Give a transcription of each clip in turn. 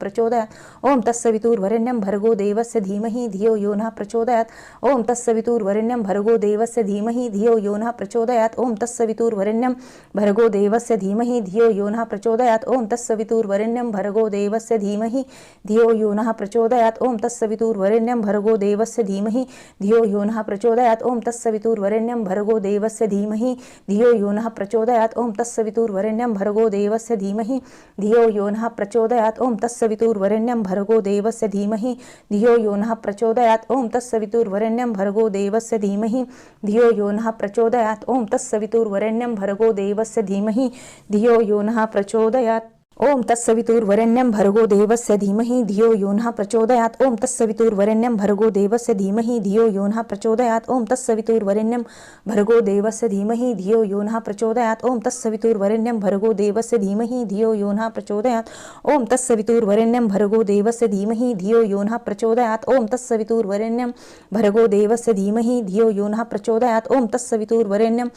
प्रचोदयात् ॐ तत्सवितुर्वरेण्यं भर्गो देवस्य धीमहि धियो यो नः प्रचोदयात् ॐ तत्सवितुर्वरेण्यं भर्गो देवस्य धीमहि धियो यो नः प्रचोदयात् ॐ तत्सवितुर्वरेण्यं भर्गो देवस्य धीमहि धियो यो नः प्रचोदयात् ॐ तत्सवितुर्वरेण्यं भर्गो देवस्य धीमहि धियो यो नः प्रचोदयात् ॐ तत्सवितुर्वरेण्यं भर्गो देवस्य धीमहि धियो यो नः प्रचोदयात् ॐ तत्सवितुर्वरेण्यं भर्गो देवस्य धीमहि धियो यो नः प्रचोदयात् ॐ तत्सवितुर्वरेण्यं भर्गो देवस्य धीमहि धियो यो नः प्रचोदयात् ॐ तत्सवितुर्वरेण्यं भर्गो देवस्य धीमहि धियो यो नः प्रचोदयात् ॐ तत्सवितुर्वरेण्यं भर्गो देवस्य धीमहि धियो यो नः प्रचोदयात् ॐ तत्सवितुर्वरेण्यं भर्गो देवस्य धीमहि धियो यो नः प्रचोदयात् ॐ तत्सवितुर्वरेण्यं भर्गो देवस्य धीमहि धियो यो नः प्रचोदयात् ॐ तत्सवितुर्वरेण्यं भर्गो देवस्य धीमहि धियो यो नः प्रचोदयात् ॐ तत्सवितुर्वरेण्यं भर्गो देवस्य धीमहि धियो यो नः प्रचोदयात् ॐ तत्सवितुर्वरेण्यं भर्गो देवस्य धीमहि धियो यो नः प्रचोदयात् ॐ तत्सवितुर्वरेण्यं भर्गो देवस्य धीमहि धियो यो नः प्रचोदयात् ॐ तत्सवितुर्वरेण्यं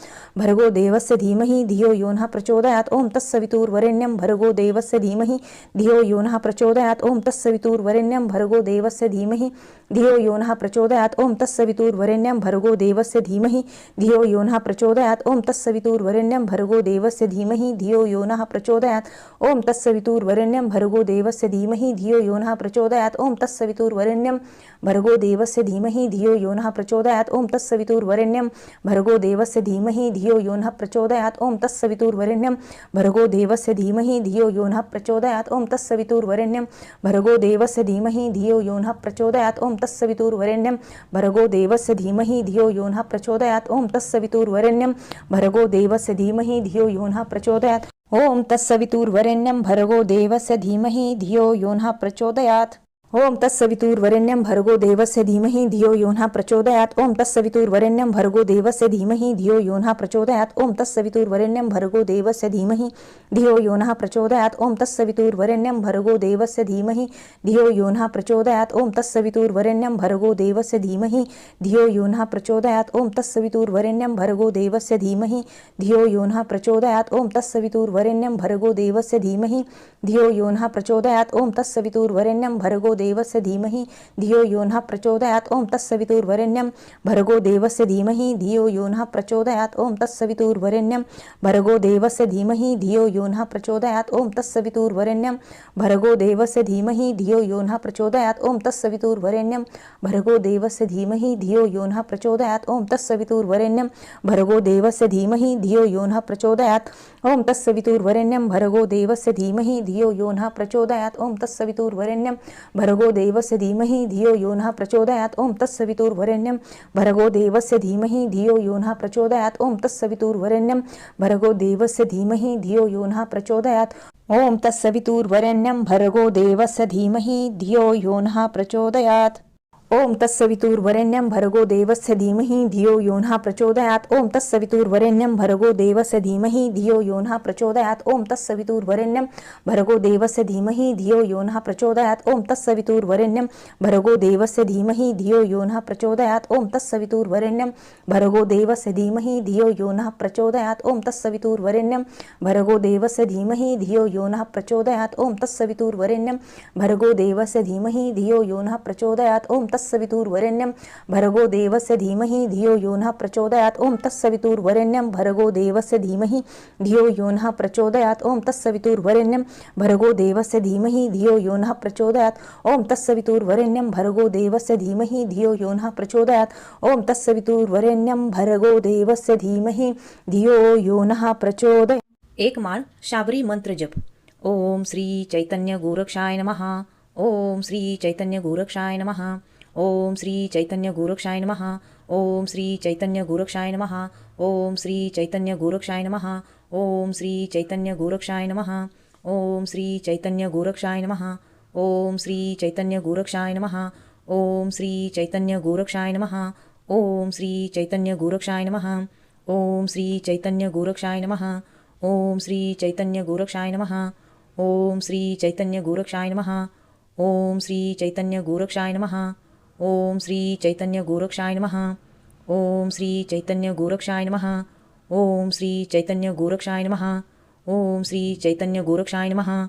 भर्गो देवस्य धीमहि धियो यो नः प्रचोदयात् ॐ तत्सवितुर्वरेण्यं भर्गो देवस्य धीमहि धियो यो नः प्रचोदयात् ॐ तत्सवितुर्वरेण्यं भर्गो देवस्य धीमहि धियो यो नः प्रचोदयात् ॐ तत्सवितुर्वरेण्यं भर्गो देवस्य धीमहि धियो यो नः प्रचोदयात् ॐ तत्सवितुर्वरेण्यं भर्गो देवस्य धीमहि धियो यो नः प्रचोदयात् ॐ तत्सवितुर्वरेण्यं भर्गो देवस्य धीमहि धियो यो नः प्रचोदयात् ॐ तत्सवितुर्वरेण्यं भर्गो देवस्य धीमहि धियो यो नः प्रचोदयात् ॐ तत्सवितुर्वरेण्यं भर्गो देवस्य धीमहि धियो यो नः प्रचोदयात् ॐ तत्सवितुर्वरेण्यं भर्गो देवस्य धीमहि धियो यो नः प्रचोदयात् ॐ तत्सवितुर्वरेण्यं भर्गो देवस्य धीमहि धियो यो नः प्रचोदयात् ॐ तत्सवितुर्वरेण्यं भर्गो देवस्य धीमहि धियो यो नः प्रचोदयात् ॐ तत्सवितुर्वरेण्यं भर्गो देवस्य धीमहि धियो यो नः प्रचोदयात् ॐ तत्सवितुर्वरेण्यं भर्गो देवस्य धीमहि धियो यो नः प्रचोदयात् ॐ तत्सवितुर्वरेण्यं भर्गो देवस्य धीमहि धियो यो नः प्रचोदयात् ॐ तत्सवितुर्वरेण्यं भर्गो देवस्य धीमहि धियो यो नः प्रचोदयात् ॐ तत्सवितुर्वरेण्यं भर्गो देवस्य धीमहि धियो यो नः प्रचोदयात् ॐ तत्सवितुर्वरेण्यं भर्गो देवस्य धीमहि धियो यो नः प्रचोदयात् ॐ तत्सवितुर्वरेण्यं भर्गो देवस्य धीमहि धियो यो नः प्रचोदयात् ॐ तत्सवितुर्वरेण्यं भर्गो देवस्य धीमहि धियो यो नः प्रचोदयात् ॐ तत्सवितुर्वरेण्यं भर्गो देवस्य धीमहि धियो यो नः प्रचोदयात् ॐ तत्सवितुर्वरेण्यं भर्गो देवस्य धीमहि धियो यो नः प्रचोदयात् ॐ तत्सवितुर्वरेण्यं भर्गो देवस्य धीमहि धियो यो नः प्रचोदयात् ॐ तत्सवितुर्वरेण्यं भर्गो देवस्य धीमहि धियो यो नः प्रचोदयात् ॐ तत्सवितुर्वरेण्यं भर्गो देवस्य धीमहि धियो यो नः प्रचोदयात् ॐ तत्सवितुर्वरेण्यं भर्गो देवस्य धीमहि धियो यो नः प्रचोदयात् ॐ तत्सवितुर्वरेण्यं भर्गो देवस्य धीमहि धियो यो नः प्रचोदयात् ॐ तत्सवितुर्वरेण्यं भर्गो देवस्य धीमहि धियो यो नः प्रचोदयात् ॐ तत्सवितुर्वरेण्यं भर्गो देवस्य धीमहि धियो यो नः प्रचोदयात् ॐ तत्सवितुर्वरेण्यं भर्गो देवस्य धीमहि धियो यो नः प्रचोदयात् ॐ तत्सवितुर्वरेण्यं भर्गो देवस्य धीमहि धियो यो नः प्रचोदयात् ॐ तत्सवितुर्वरेण्यं भर्गो देवस्य धीमहि धियो यो नः प्रचोदयात् ॐ तत्सवितुर्वरेण्यं भर्गो देवस्य धीमहि धियो यो नः प्रचोदयात् ॐ तत्सवितुर्वरेण्यं भर्गो देवस्य धीमहि धियो यो नः प्रचोदयात् ॐ तत्सवितुर्वरेण्यं भर्गो देवस्य धीमहि धियो यो नः प्रचोदयात् ॐ तत्सवितुर्वरेण्यं भर्गो देवस्य धीमहि धियो यो नः प्रचोदयात् ॐ तत्सवितुर्वरेण्यं भर्गो देवस्य धीमहि धियो यो नः प्रचोदयात् ॐ तत्सवितुर्वरेण्यं भर्गो देवस्य धीमहि धियो यो नः प्रचोदयात् ॐ तत्सवितुर्वरेण्यं भर्गो देवस्य धीमहि धियो यो नः प्रचोदयात् ॐ तत्सवितुर्वरेण्यं भर्गो देवस्य धीमहि धियो यो नः प्रचोदयात् ॐ तत्सवितुर्वरेण्यं भर्गो देवस्य धीमहि धियो यो नः प्रचोदयात् ॐ तत्सवितुर्वरेण्यं भर्गो देवस्य धीमहि धियो यो नः प्रचोदयात् ॐ तत्सवितुर्वरेण्यं भर्गो देवस्य धीमहि धियो यो नः प्रचोदयात् ॐ तत्सवितुर्वरेण्यं भर्गो देवस्य धीमहि धियो यो नः प्रचोदयात् ॐ तत्सवितुर्वरेण्यं भर्गो देवस्य धीमहि धियो यो नः प्रचोदयात्। एक माळ शाबरी मंत्र जप। ओम श्री चैतन्य गोरक्षाय नमः। ओम श्री चैतन्य गोरक्षाय नमः। ओम श्री चैतन्य गोरक्षाय नमः। ओम श्री चैतन्य गोरक्षाय नमः। ओम श्री चैतन्य गोरक्षाय नमः। ओम श्री चैतन्य गोरक्षाय नमः। ओम श्री चैतन्य गोरक्षाय नमः। ओम श्री चैतन्य गोरक्षाय नमः। ओम श्री चैतन्य गोरक्षाय नमः। ओम श्री चैतन्य गोरक्षाय नमः। ओम श्री चैतन्य गोरक्षाय नमः। ओम श्री चैतन्य गोरक्षाय नमः। ओम श्री चैतन्य गोरक्षाय नमः। ओम श्री चैतन्य गोरक्षाय नमः। ओम श्री चैतन्य गोरक्षाय नमः। ओम श्री चैतन्य गोरक्षाय नमः। ओम श्री चैतन्य गोरक्षाय नमः। ओम श्री चैतन्य गोरक्षाय नमः।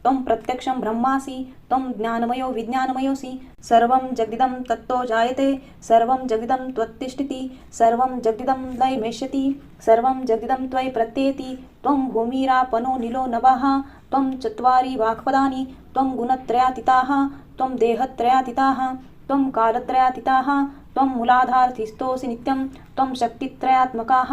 त्वं प्रत्यक्षं ब्रह्मासि त्वं ज्ञानमयो विज्ञानमयोऽसि सर्वं जगदिदं तत्तो जायते सर्वं जगदिदं त्वत्तिष्ठति सर्वं जगदिदं लयमेष्यति सर्वं जगदिदं त्वयि प्रत्येति त्वं भूमिरापनो निलो नभः त्वं चत्वारि वाक्पदानि त्वं गुणत्रयातीताः त्वं देहत्रयातीताः त्वं कालत्रयातीताः त्वं मूलाधारस्थितोऽसि नित्यं त्वं शक्तित्रयात्मकाः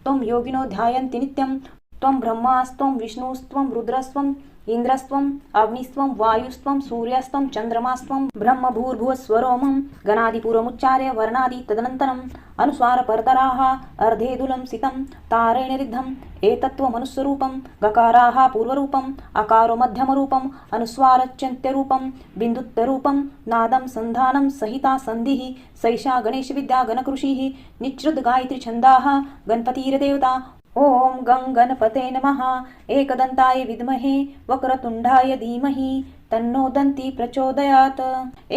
त्वं योगिनो ध्यायन्ति नित्यं त्वं ब्रह्मास्त्वं विष्णुस्त्वं रुद्रस्त्वं इन्द्रस्त्वं अग्निस्त्वं वायुस्त्वं सूर्यस्त्वं चन्द्रमास्त्वं ब्रह्म भूर्भुवस्वरोमं गणादिपूर्वमुच्चार्य वर्णादि तदनन्तरम् अनुस्वारपरतराः अर्धेदुलं सितं तारेण रिद्धम् एतत्त्वमनुस्वरूपं गकाराः पूर्वरूपम् अकारो मध्यमरूपम् अनुस्वारच्यन्त्यरूपं बिन्दुत्तरूपं नादं सन्धानं सहिता सन्धिः सैषा गणेशविद्या गणकृषिः निच्छ्रुतगायत्रीछन्दाः गणपतिर्देवता ॐ गं गणपते नमः एकदन्ताय विद्महे वक्रतुण्डाय धीमहि तन्नो दन्ती प्रचोदयात्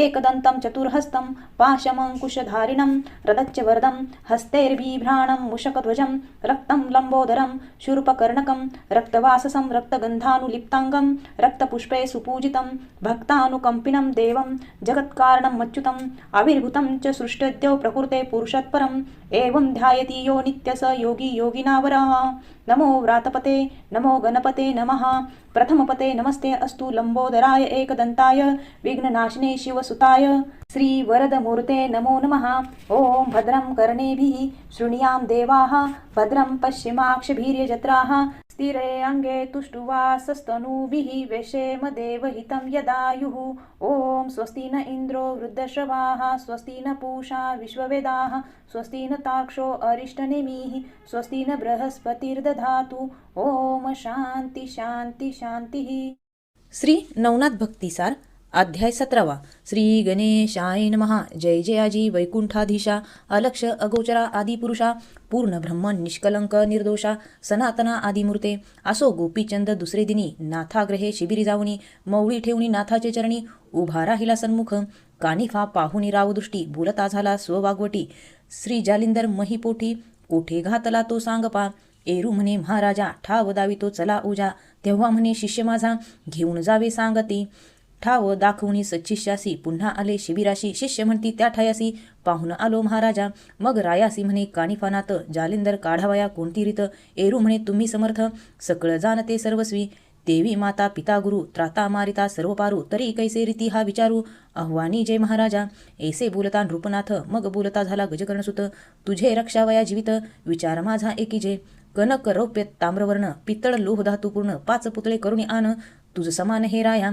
एकदन्तं चतुर्हस्तं पाशमङ्कुशधारिणं रदच्च वरदं हस्तैर्बिभ्राणं मुषकध्वजं रक्तं लम्बोदरं शूर्पकर्णकं रक्तवाससं रक्तगन्धानुलिप्ताङ्गं रक्तपुष्पे सुपूजितं भक्तानुकम्पिनं देवं जगत्कारणं मच्युतम् आविर्भूतं च सृष्टद्यो प्रकृते पुरुषत्परम् एवं ध्यायति यो नित्य स योगी योगिनावरः नमो व्रातपते नमो गणपते नमः प्रथमपते नमस्ते अस्तु लंबोदराय एकदन्ताय विघ्ननाशिने शिवसुताय श्रीवरदमूर्ते नमो नमः ॐ भद्रं कर्णेभिः शृणुयां देवाः भद्रं पश्चिमाक्षभिर्यजत्राः स्थिरे अङ्गे तुष्टुवासस्तनूभिः वेशेम देवहितं यदायुः ॐ स्वस्ति न इन्द्रो वृद्धश्रवाः स्वस्ति न पूषा विश्ववेदाः स्वस्ति न तार्क्ष्यो अरिष्टनेमिः स्वस्ति न बृहस्पतिर्दधातु ॐ शांती शांती शांतीः. श्री नवनाथ भक्तिसार अध्याय 17 श्री गणेशाय नमः. जय जयाजी वैकुंठाधीशा अलक्ष अगोचरा आदिपुरुषा पूर्ण ब्रह्म निष्कलंक निर्दोषा सनातना आदिमूर्ते असो गोपीचंद दुसरे दिनी नाथाग्रहे शिबिरी जाऊनी मौळी ठेवणी नाथाचे चरणी उभा राहिला सन्मुख कानिफा पाहुनी रावदृष्टी बोलता झाला स्ववागवटी श्री जालिंदर महिपोटी कोठे घातला तो सांगपा एरू म्हणे महाराजा ठाव दावितो चला उजा तेव्हा म्हणे शिष्य माझा घेऊन जावे सांगती ठाव दाखवणी सच्चिष्यासी पुन्हा आले शिबिराशी शिष्य म्हणती त्या ठायासी पाहून आलो महाराजा मग रायासी म्हणे कानिफानात जालिंदर काढावया कोणती रीत एरू म्हणे तुम्ही समर्थ सकळ जाणते सर्वस्वी देवी माता पिता गुरु त्राता मारिता सर्व पारू तरी कैसे रीती हा विचारू आव्हानी जय महाराजा ऐसे बोलता नृपनाथ मग बोलता झाला गजकर्णसुत तुझे रक्षावया जीवित विचार माझा एकी जे कनक रौप्य ताम्रवर्ण पित्तळ लोह धातू पूर्ण 5 पुतळे करुणी आण तुझ समान हे राया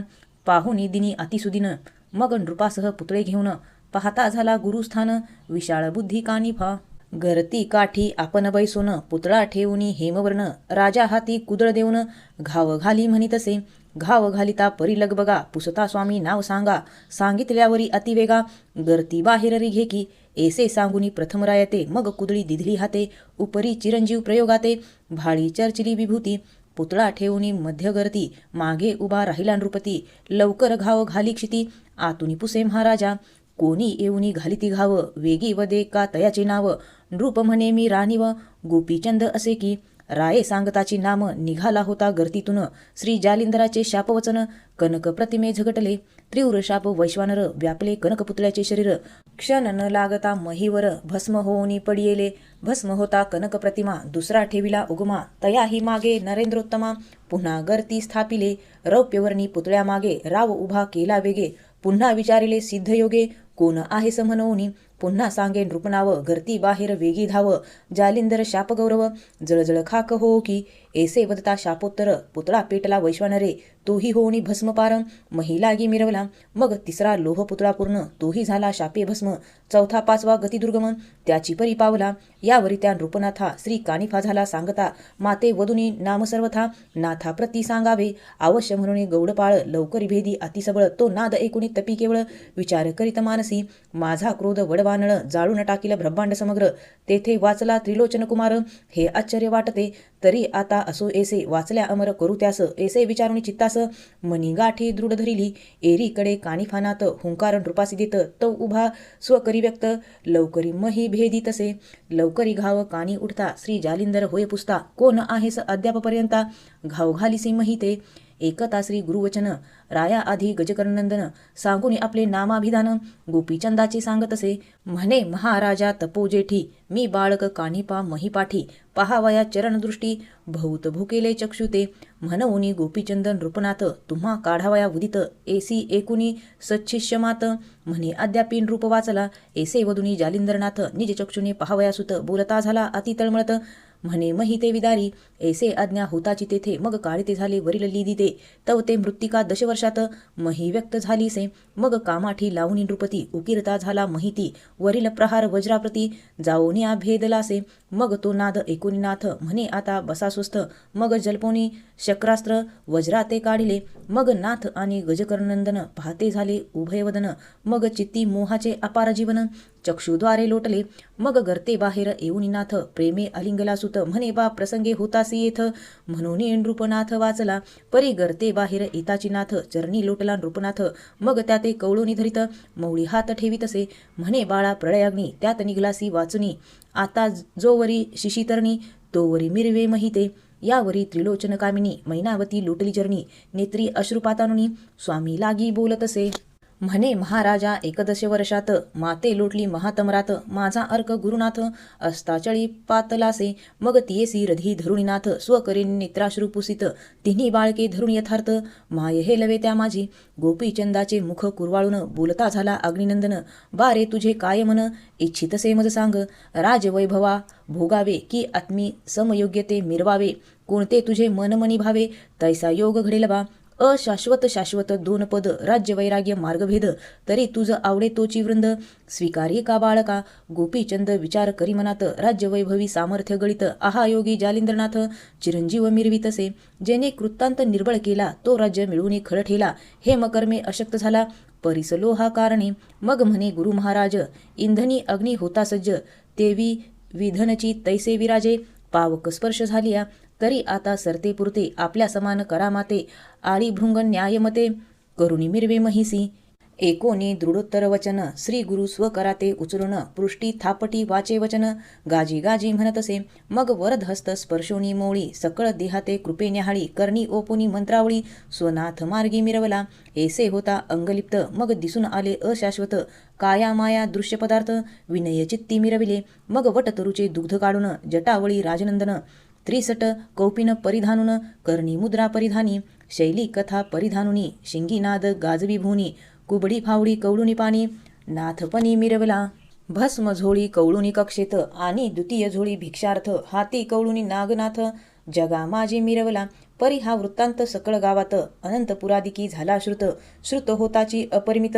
पाहुनी दिनी अतिसुदिन मग नृपासह पुतळे घेऊन पाहता झाला गुरुस्थान विशाळ बुद्धी कानिफा गरती काठी आपण बैसून पुतळा ठेवूनी हेमवर्ण राजा हाती कुदळ देऊन घाव घाली म्हणितसे घाव घालिता परिलग बघा पुसता स्वामी नाव सांगा सांगितल्यावरी अतिवेगा गरती बाहेर रिघे की ऐसे सांगुनी प्रथम रायते मग कुदळी दिधली हाते उपरी चिरंजीव प्रयोगाते भाळी चर्चिली विभूती पुतळा ठेवूनी मध्य गर्ती मागे उभा राहिला नृपती लवकर घाव घाली क्षिती आतुनी पुसे महाराजा कोणी येऊनी घालिती घाव वेगी वदे का तयाचे नाव नृप म्हणे मी राणीव गोपीचंद असे की राये सांगताची नाम निघाला होता गर्तीतून श्री जालिंदराचे शापवचन कनक प्रतिमे झगटले तीव्र शाप वैश्वानर व्यापले कनकपुतळ्याचे शरीर क्षण न लागता महीवर भस्म होऊनी पडियेले भस्म होता कनक प्रतिमा दुसरा ठेविला उगमा तयाही मागे नरेंद्रोत्तमा पुन्हा गर्ती स्थापिले रौप्यवर्णी पुतळ्या मागे राव उभा केला वेगे पुन्हा विचारिले सिद्धयोगे कोण आहे समनवनी पुन्हा सांगे नृपनाव गर्ती बाहेर वेगी धाव जालिंदर शापगौरव जळजळ खाक हो की ऐसे वदता शापोत्तर पुतळा पेटला वैश्वानरे तोही होणी भस्मपार महिलागी मिरवला मग तिसरा लोह पुतळा पूर्ण तोही झाला शापे भस्म चौथा पाचवा गतिदुर्गम त्याची परी पावला यावरी त्या नृपनाथा श्री कानिफा झाला सांगता माते वदुनी नाम सर्वथा नाथा प्रती सांगावे अवश्य म्हणून गौडपाळ लवकरी भेदी अतिसबळ तो नाद ऐकुनी तपी केवळ विचार करीत मानसी माझा क्रोध वडवानळ जाळून टाकील ब्रह्मांड समग्र तेथे वाचला त्रिलोचन कुमार हे आश्चर्य वाटते तरी आता असो ऐसे वाचल्या अमर करू त्यास ऐसे विचारुनी चित्तास मनी गाठी दृढ धरिली एरीकडे कानिफानात हुंकार नृपासी देत तो उभा स्वकरी व्यक्त लवकरी मही भेदी तसे लवकरी घाव कानी उठता श्री जालिंदर होय पुसता कोण आहेस अद्यापपर्यंता घाव घालिसी महिते एकता श्री गुरुवचन राया आधी गजकर्णनंदन सांगून आपले नामाभिधान गोपीचंदाचे सांगतसे म्हणे महाराजा तपो जेठी मी बाळक कानिपा महिपाठी पहावया चरणदृष्टी बहुत भुकेले चक्षुते म्हणूनी गोपीचंदन नृपनाथ तुम्हा काढावया उदित एसी एकुनी सच्छिष्यमात म्हणे अद्यापीन रूप वाचला एसे वदुनी जालिंदरनाथ निज चक्षुने पहावया सुत बोलता झाला अति तळमळत म्हणे महिते विदारी ऐसे आज्ञा होताची तेथे मग काळते झाले वरील लिदी ते तव ते मृत्तिका दशवर्षात मही व्यक्त झालीसे मग कामाठी लावणी नृपती उकिरता झाला महिती वरील प्रहार वज्राप्रती जाओनिया भेदलासे मग तो नाद एकोनीनाथ म्हणे आता बसा सुस्थ मग जल्पोनी शक्रास्त्र वज्राते काढिले मग नाथ आणि गजकर्णनंदन पाहते झाले उभयवदन मग चित्ती मोहाचे अपार जीवन चक्षुद्वारे लोटले मग गर्ते बाहेर येऊनी नाथ प्रेमे अलिंगला सुत म्हणे बा प्रसंगे होतासी येथ म्हणून नृपनाथ वाचला परी गर्ते बाहेर येताची नाथ चरणी लोटला नृपनाथ मग त्याते कवळूनी धरित मौळी हात ठेवीतसे म्हणे बाळा प्रळयाग्नी त्यात निघलासी वाचुनी आता जोवरी शिशितरणी तोवरी मिरवे महिते यावरी त्रिलोचन कामिनी मैनावती लोटली चरणी नेत्री अश्रुपातानुनी स्वामी लागी बोलतसे म्हणे महाराजा 11 वर्षात माते लोटली महातमरात माझा अर्क गुरुनाथ अस्ताचळी पातलासे मग तियेसी रधी धरुणीनाथ स्वकरी नेत्राश्रू पुसित तिन्ही बाळके धरुण यथार्थ माय हे लवे त्या माझी गोपीचंदाचे मुख कुरवाळून बोलता झाला अग्निनंदन बारे तुझे काय मन इच्छितसे मज सांग राजवैभवा भोगावे की आत्मी समयोग्यते मिरवावे कोणते तुझे मनमनी भावे तैसा योग घडेल बा अशाश्वत शाश्वत 2 पद राज्य वैराग्य मार्गभेद तरी तुझ आवडे तोची वृंद स्वीकार्य का बाळका गोपीचंद विचार करी मनात राज्य वैभवी सामर्थ्य गळित आहा योगी जालिंद्रनाथ चिरंजीव मिरवितसे जेने कृतांत निर्बळ केला तो राज्य मिळून खळ ठेला हे मकर्मे अशक्त झाला परिसलो हा कारणे मग म्हणे गुरु महाराज इंधनी अग्नी होता सज्ज तेवी विधनची तैसे विराजे पावक स्पर्श झालिया तरी आता सरते पुरते आपल्या समान करामाते आळी भृंगन न्यायमते करुणी मिरवे महिसी एकोनी दृढोत्तर वचन श्री गुरु स्वकराते उचलून पृष्टी थापटी वाचे वचन गाजी गाजी म्हणतसे मग वरद हस्त स्पर्शोनी मोळी सकळ देहाते कृपे न्याहाळी करणी ओपुनी मंत्रावळी स्वनाथ मार्गी मिरवला ऐसे होता अंगलिप्त मग दिसून आले अशाश्वत काया माया दृश्य पदार्थ विनय चित्ती मिरविले मग वटतरुचे दुग्ध काढून जटावळी राजनंदन त्रिसट कौपिन परिधानुन कर्णी मुद्रा परिधानी शैली कथा परिधानुनी शिंगीनाद गाजवी भूनी कुबडी फावडी कवळुनी पाणी नाथपणी मिरवला भस्म झोळी कवळुनी कक्षेत आणि द्वितीय झोळी भिक्षार्थ हाती कवळुनी नागनाथ जगा माझी मिरवला परी हा वृत्तांत सकळ गावात अनंतपुरादिकी झाला श्रुत होताची अपरिमित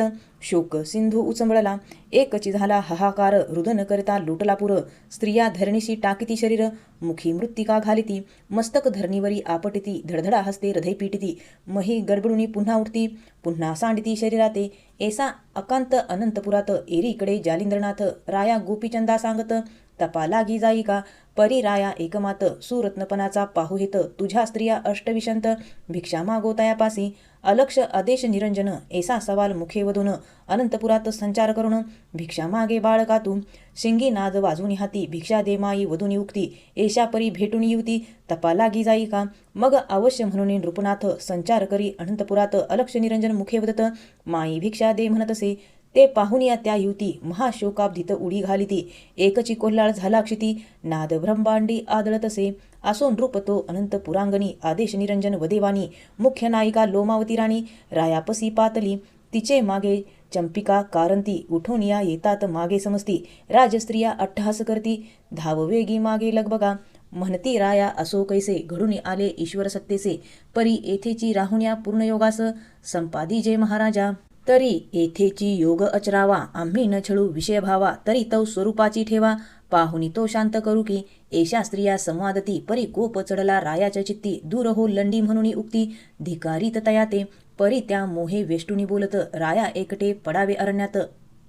शोक सिंधू उचंबळला एकची झाला हाहाकार रुदन करता लुटला पुर स्त्रिया धरणीशी टाकीती शरीर मुखी मृत्तिका घालिती मस्तक धरणीवरी आपटिती धडधडा हस्ते हृदय पीटिती मही गडबडुनी पुन्हा उठती पुन्हा सांडिती शरीराते ऐसा अकांत अनंतपुरात एरीकडे जालिंद्रनाथ राया गोपीचंदा सांगत तपा लागी जाई का परी राया एकमात सुरत्नपणाचा पाहू हेत तुझ्या स्त्रिया अष्टविशंत भिक्षा मागोतायापासी अलक्ष आदेश निरंजन ऐसा सवाल मुखे वधून अनंतपुरात संचार करून भिक्षा मागे बाळका तू शिंगी नाद वाजूनी हाती भिक्षा दे माई वधूनी उक्ती ऐशा परी भेटून युती तपा लागी जाई का मग अवश्य म्हणून नृपनाथ संचार करी अनंतपुरात अलक्ष निरंजन मुखे वदत माई भिक्षा दे म्हणतसे ते पाहुनिया त्या युती महाशोकाब्धित उडी घालिती एकची कोल्हाळ झाला क्षिती नाद ब्रह्मांडी आदळतसे असो नृप तो अनंत पुरांगणी आदेश निरंजन वदेवानी मुख्य नायिका लोमावती राणी रायापसी पातली तिचे मागे चंपिका कारंती उठून या येतात मागे समजती राजस्त्रिया अट्टहास करती धाववेगी मागे लगबगा म्हणती राया असो कैसे घडून आले ईश्वर सत्तेचे परी येथेची राहुण्या पूर्णयोगास संपादी जे महाराजा तरी येथेची योग अचरावा आम्ही न छळू विषय भावा तरी तौ स्वरूपाची ठेवा पाहुनी तो शांत करू की ऐशा स्त्रिया संवादती परी कोप चढला रायाच्या चित्ती दूर हो लंडी म्हणून उक्ती धिकारीत तयाते परी त्या मोहे वेष्टुनी बोलत राया एकटे पडावे अरण्यात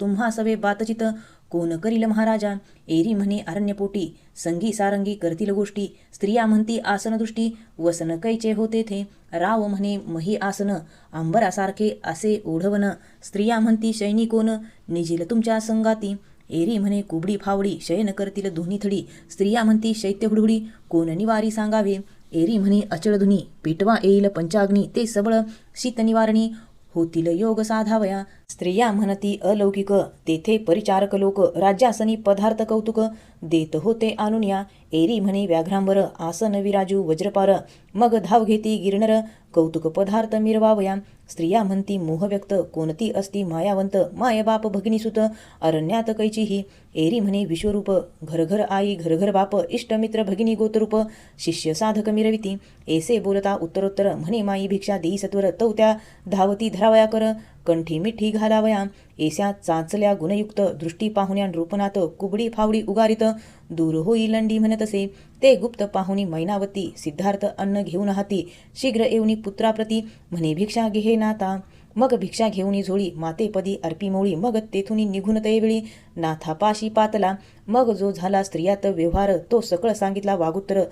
तुम्हा सवे बातचित कोण करील महाराजा एरी म्हणे अरण्यपोटी संगी सारंगी करतील गोष्टी स्त्रिया म्हणती आसन दृष्टी वसन कैचे होते थे राव म्हणे मही आसन अंबरासारखे असे ओढवण स्त्रिया म्हणती सैनिकोन निजिल तुमच्या संगाती एरी म्हणे कुबडी फावडी शयन करतील दोन्ही थडी स्त्रिया म्हणती शैत्य हुडहुडी कोण निवारी सांगावे एरी म्हणे अचळधुनी पेटवा येईल पंचाग्नी ते सबळ शीत निवारणी होतील योग साधावया स्त्रिया म्हणती अलौकिक तेथे परिचारक लोक राज्यासनी पदार्थ कौतुक देत होते आणून एरी म्हणे व्याघ्रांबर आसन विराजू वज्रपार मग धाव घेती गिरनर कौतुक पदार्थ मिरवावया स्त्रिया म्हणती मोह व्यक्त कोणती असती मायावंत मायबाप भगिनीसुत अरण्यात कैचीही एरी म्हणे विश्वरूप घरघर आई घरघर बाप इष्टमित्र भगिनी गोतरूप शिष्य साधक मिरविती ऐसे बोलता उत्तरोत्तर म्हणे माई भिक्षा देई सत्वर तौ त्या धावती धरावया कर कंठी मिठी घालावया ऐस्या चाचल्या गुणयुक्त दृष्टी पाहुण्या रूपनात कुबडी फावडी उगारित दूर होई लंडी म्हणतसे ते गुप्त पाहुणी मैनावती सिद्धार्थ अन्न घेऊन हाती शीघ्र येऊनी पुत्राप्रती म्हणे भिक्षा घे नाता मग भिक्षा घेऊनी झोळी मातेपदी अर्पी मोळी मग तेथुनी निघून तयवेळी नाथापाशी पातला मग जो झाला स्त्रियात व्यवहार तो सकळ सांगितला वागुत्तर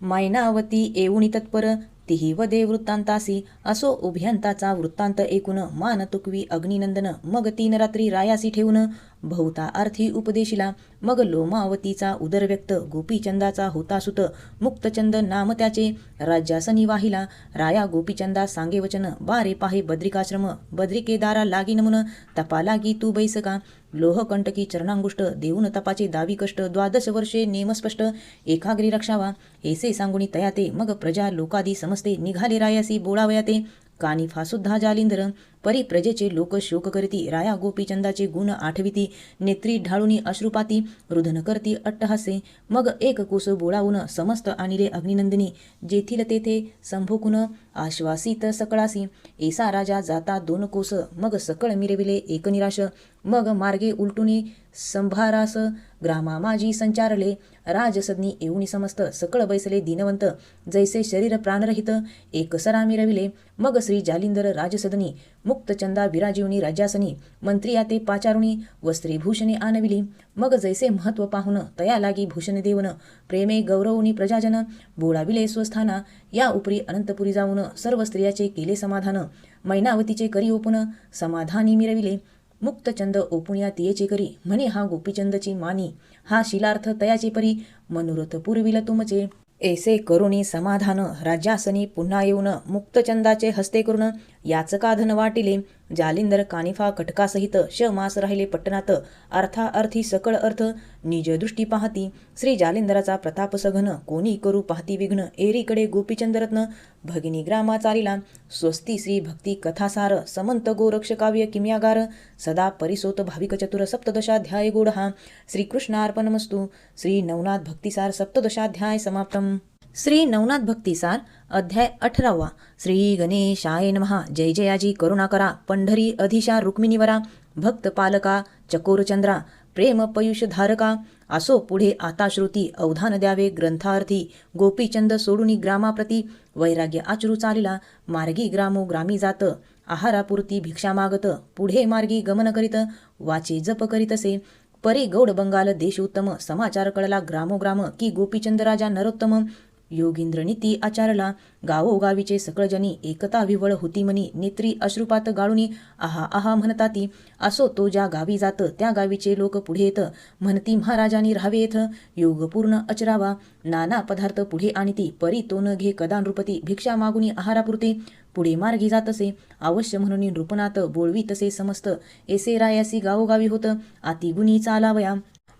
मैनावती येऊनी तत्पर तिही वदे वृत्तांतासी असो उभ्यंताचा वृत्तांत ऐकून मान तुकवी अग्निनंदन मग 3 रात्री रायासी ठेवून बहुता अर्थी उपदेशिला मग लोमावतीचा उदर व्यक्त गोपीचंदाचा होता सुत मुक्तचंद नाम त्याचे राज्यासनी वाहिला राया गोपीचंदा सांगे वचन बारे पाहे बद्रिकाश्रम बद्रिकेदारा लागी नमुन तपा लागी तू बैसका लोहकंटकी चरणांगुष्ट देऊन तपाचे दावी कष्ट 12 वर्षे नेमस्पष्ट एकाग्री रक्षावा ऐसे सांगुनी तयाते मग प्रजा लोकादी समजते निघाले रायासी बोळावयाते कानिफा सुद्धा जालिंदर परी प्रजेचे लोक शोक करती राया गोपीचंदाचे गुण आठविती नेत्री ढाळुनी अश्रुपाती रुदन करती अट्टहासे मग एक कोस बोळावून समस्त आणिले अग्निनंदिनी जेथील तेथे संभोकुन आश्वासित सकळासी ऐसा राजा जाता 2 कोस मग सकळ मिरविले एक निराश मग मार्गे उलटुनी संभारास ग्रामा माझी संचारले राजसदनी येऊनी समस्त सकळ बैसले दीनवंत जैसे शरीर प्राणरहित एकसरा मिरविले मग श्री जालिंदर राजसदनी मुक्तचंदा विराजिवनी राज्यासनी मंत्री आते पाचारुणी वस्त्रीभूषणे आणविली मग जैसे महत्व पाहुन तया लागी भूषण देवन प्रेमे गौरवनी प्रजाजन बोळाविले स्वस्थाना या उपरी अनंतपुरी जाऊन सर्व स्त्रियाचे केले समाधान मैनावतीचे करी ओपून समाधानी मिरविले मुक्तचंद ओपुनिया तियेचे करी म्हणे हा गोपीचंदची मानी हा शिलार्थ तयाचे परी मनोरथ पुरविल तुमचे ऐसे करुणी समाधान राज्यासनी पुन्हा येऊन मुक्तचंदाचे हस्ते करून याचकाधन वाटिले जालिंदर कानिफा कटकासहित मास राहिले पट्टणात अर्थाअर्थी सकळ अर्थ निज दृष्टी पाहती श्री जालिंदराचा प्रताप सघन कोणी करू पाहती विघ्न एरीकडे गोपीचंदरत्न भगिनी ग्रामा चालिला स्वस्ती श्री भक्ती कथासार समंत गोरक्ष काव्य किम्यागार सदा परिसोत भाविक चतुर सप्तदशाध्याय गोड हा श्रीकृष्णार्पणमस्तु श्री नवनाथ भक्तिसार सप्तदशाध्याय समाप्तम श्री नवनाथ भक्तिसार अध्याय 18 श्री गणेशाय नमः जय जयाजी करुणाकरा पंढरी अधिशा रुक्मिणीवरा भक्त पालका चकोरचंद्रा प्रेम पयुष धारका असो पुढे आता श्रुती अवधान द्यावे ग्रंथार्थी गोपीचंद सोडुनी ग्रामाप्रती वैराग्य आचरू चालिला मार्गी ग्रामी जात आहारापुरती भिक्षा मागत पुढे मार्गी गमन करीत वाचे जप करीतसे परी गौड बंगाल देश उत्तम समाचार कळला ग्रामोग्राम की गोपीचंद राजा नरोत्तम योगींद्र नीती आचारला गावोगावीचे सकळजनी एकता विवळ होती मनी नेत्री अश्रुपात गाळुनी आहा आहा म्हणताती असो तो ज्या गावी जात त्या गावीचे लोक पुढे येत म्हणती महाराजांनी राहावे येथ योगपूर्ण अचरावा नाना पदार्थ पुढे आणती परी तो न घे कदा नृपती भिक्षा मागुनी आहारापुरती पुढे मार्गी जातसे अवश्य म्हणून नृपनाथ बोळवी तसे समस्त ऐसे रायासी गावोगावी होत आती गुणी चालावया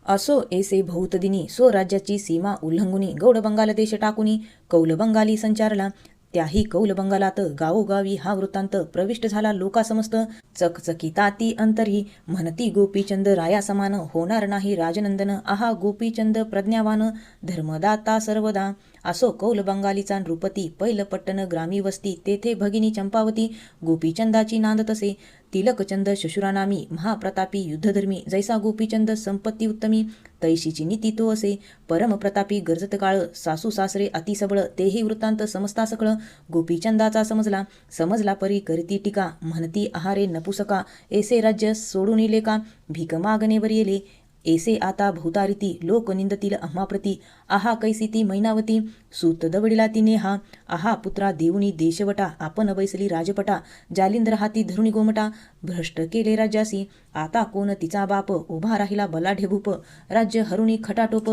असो ऐसे बहुतदिनी स्वराज्याची सीमा उल्लंघुनी गौड बंगाल देश टाकुनी कौल बंगाली संचारला त्याही कौल बंगालात गावोगावी हा वृत्तांत प्रविष्ट झाला लोका समस्त चकचकिताती अंतरी म्हणती गोपीचंद राया समान होणार नाही राजनंदन आहा गोपीचंद प्रज्ञावान धर्मदाता सर्वदा असो कौल बंगालीचा नृपती पैलपट्टण ग्रामी वस्ती तेथे भगिनी चंपावती गोपीचंदाची नांद तसे तिलकचंद शशुरानामी महाप्रतापी युद्धधर्मी जैसा गोपीचंद संपत्ती उत्तमी तैशीची नीती तो असे परमप्रतापी गरजत काळ सासू सासरे अतिसबळ तेही वृत्तांत समजता सकळ गोपीचंदाचा समजला परी करती टीका म्हणती आहारे नपुसका ऐसे राज्य सोडून इले का भीक मागणे वर येले ऐसे आता भूतारिती लोक निंदतील आम्हाप्रती. आहा कैसी ती मैनावती सूत दवडिला ती नेहा. आहा पुत्रा देऊनी देशवटा आपण बैसली राजपटा. जालिंद्र हाती धरुणी गोमटा भ्रष्ट केले राज्यासी. आता कोण तिचा बाप उभा राहिला बलाढ्य भूप. राज्य हरुणी खटाटोप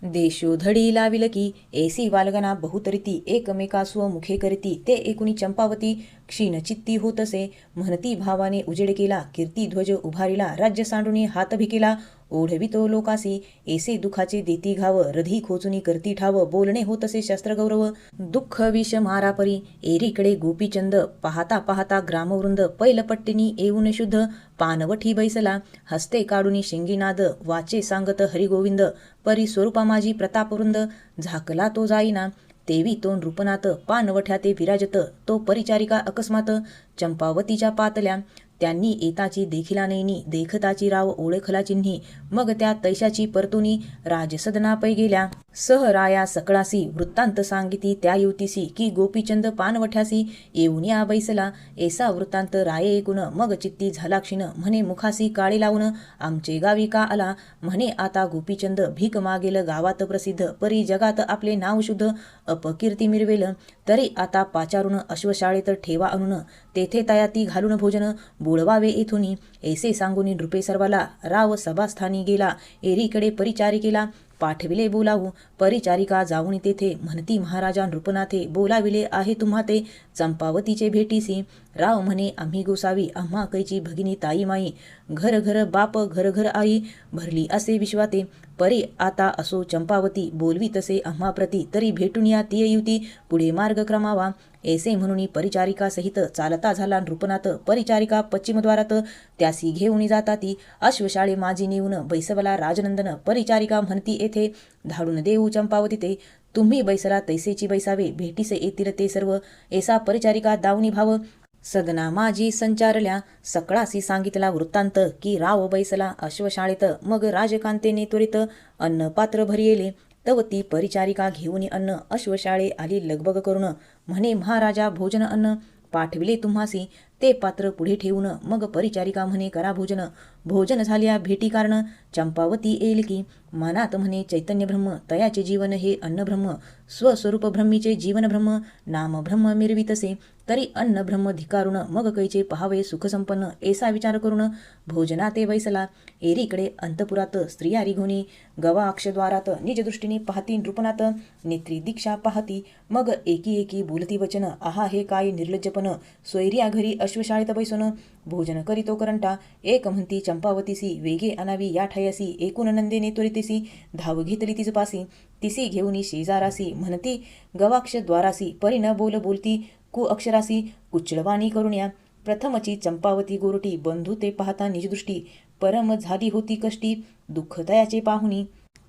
देशोधडी लाविल की. ऐसी वालगना बहुतरिती एकमेका स्वमुखे करीती. ते एकुणी चंपावती क्षीणचित्ती होतसे म्हणती भावाने उजेड केला. कीर्तिध्वज उभारिला राज्य सांडूनी हात भिकेला. ओढवितो लोकासी ऐसे दुखाचे देती घाव. रधी खोचुनी करती ठाव बोलणे होतसे शस्त्रगौरव. दुःख विष मारापरी एरीकडे गोपीचंद. पाहता पाहता ग्रामवृंद पैलपट्टीनी येऊन शुद्ध. पानवठी बैसला हस्ते काढुनी शिंगीनाद. वाचे सांगत हरिगोविंद परी स्वरूपा माझी प्रतापवृंद. झाकला तो जाईना तेवी तो नृपनाथ. पानवठ्या ते विराजत तो परिचारिका अकस्मात. चंपावतीच्या पातल्या त्यांनी येताची देखिला नैनी. देखताची राव ओळखला चिन्ही. मग त्या तैशाची परतुनी राजसदना पै गेल्या. सहराया सकळासी वृत्तांत सांगिती त्या युवतीसी. की गोपीचंद पानवठ्यासी येऊन या बैसला. ऐसा वृत्तांत राये ऐकून मग चित्ती झाला क्षीण. म्हणे मुखासी काळे लावून आमचे गावी का आला. म्हणे आता गोपीचंद भीक मागेल गावात प्रसिद्ध. परी जगात आपले नाव शुद्ध अपकीर्ती मिरवेल. तरी आता पाचारून अश्वशाळेत ठेवा आणून. तेथे तयाती घालून भोजन बोळवावे येथुनी. ऐसे सांगूनी नृपे सर्वाला राव सभास्थानी गेला. एरीकडे परिचारिकेला पाठविले बोलावू. परिचारिका जाऊन तेथे म्हणती महाराजा नृपनाथे बोलाविले आहे तुम्हा ते चंपावतीचे भेटीसी. राव म्हणे आम्ही गोसावी आम्हा कैची भगिनी ताई माई. घर घर बाप घर घर आई भरली असे विश्वाते. परी आता असो चंपावती बोलवी तसे आम्हा प्रती. तरी भेटून या ती युती पुढे मार्ग क्रमावा. ऐसे म्हणून परिचारिका सहित चालता झाला नृपनाथ. परिचारिका पश्चिमद्वारात त्यासी घेऊन जाताती. अश्वशाळे माझी नेऊन बैसवला राजनंदन. परिचारिका म्हणती येथे धाडून देऊ चंपावती ते. तुम्ही बैसला तैसेची बैसावे भेटीस येतील ते सर्व. ऐसा परिचारिका दावणी भाव सदना माझी संचारल्या. सकळासी सांगितला वृत्तांत की राव बैसला अश्वशाळेत. मग राजकांतेने त्वरित अन्न पात्र भरियेले. तव ती परिचारिका घेऊन अन्न अश्वशाळे आली लगबग करून. म्हणे महाराजा भोजन अन्न पाठविले तुम्हासी. ते पात्र पुढे ठेवून मग परिचारिका म्हणे करा भोजन. भोजन झाल्या भेटी कारण चंपावती येईल की. मनात म्हणे चैतन्य ब्रह्म तयाचे जीवन हे अन्न ब्रह्म. स्वस्वरूप ब्रह्मीचे जीवन ब्रह्म नाम ब्रह्म मिरवितसे. तरी अन्न ब्रह्म धिकारून मग कैचे पहावे सुखसंपन्न. ऐसा विचार करून भोजना ते बैसला. एरीकडे अंतपुरात स्त्रिया रिघोनी गवाक्षद्वारात निजदृष्टीने पाहती नृपनाथ. नेत्री दीक्षा पाहती मग एकी एकी बोलती वचन. आहा हे काय निर्लज्जपण. सोयरिया घरी अश्वशाळेत बैसून भोजन करीतो करंटा. एक म्हणती चंपावतीसी वेगे अनावी या ठयसी. एकूण नंदेने त्वरितेसी धाव घेतली तिच पासी. तिसी घेऊनी शेजारासी म्हणती गवाक्ष द्वारासी. परी न बोलती कु अक्षरासी कुचळवाणी करुण्या. प्रथमची चंपावती गोरटी बंधू ते पाहता निजदृष्टी. परम झाली होती कष्टी दुःख तयाचे पाहुनी.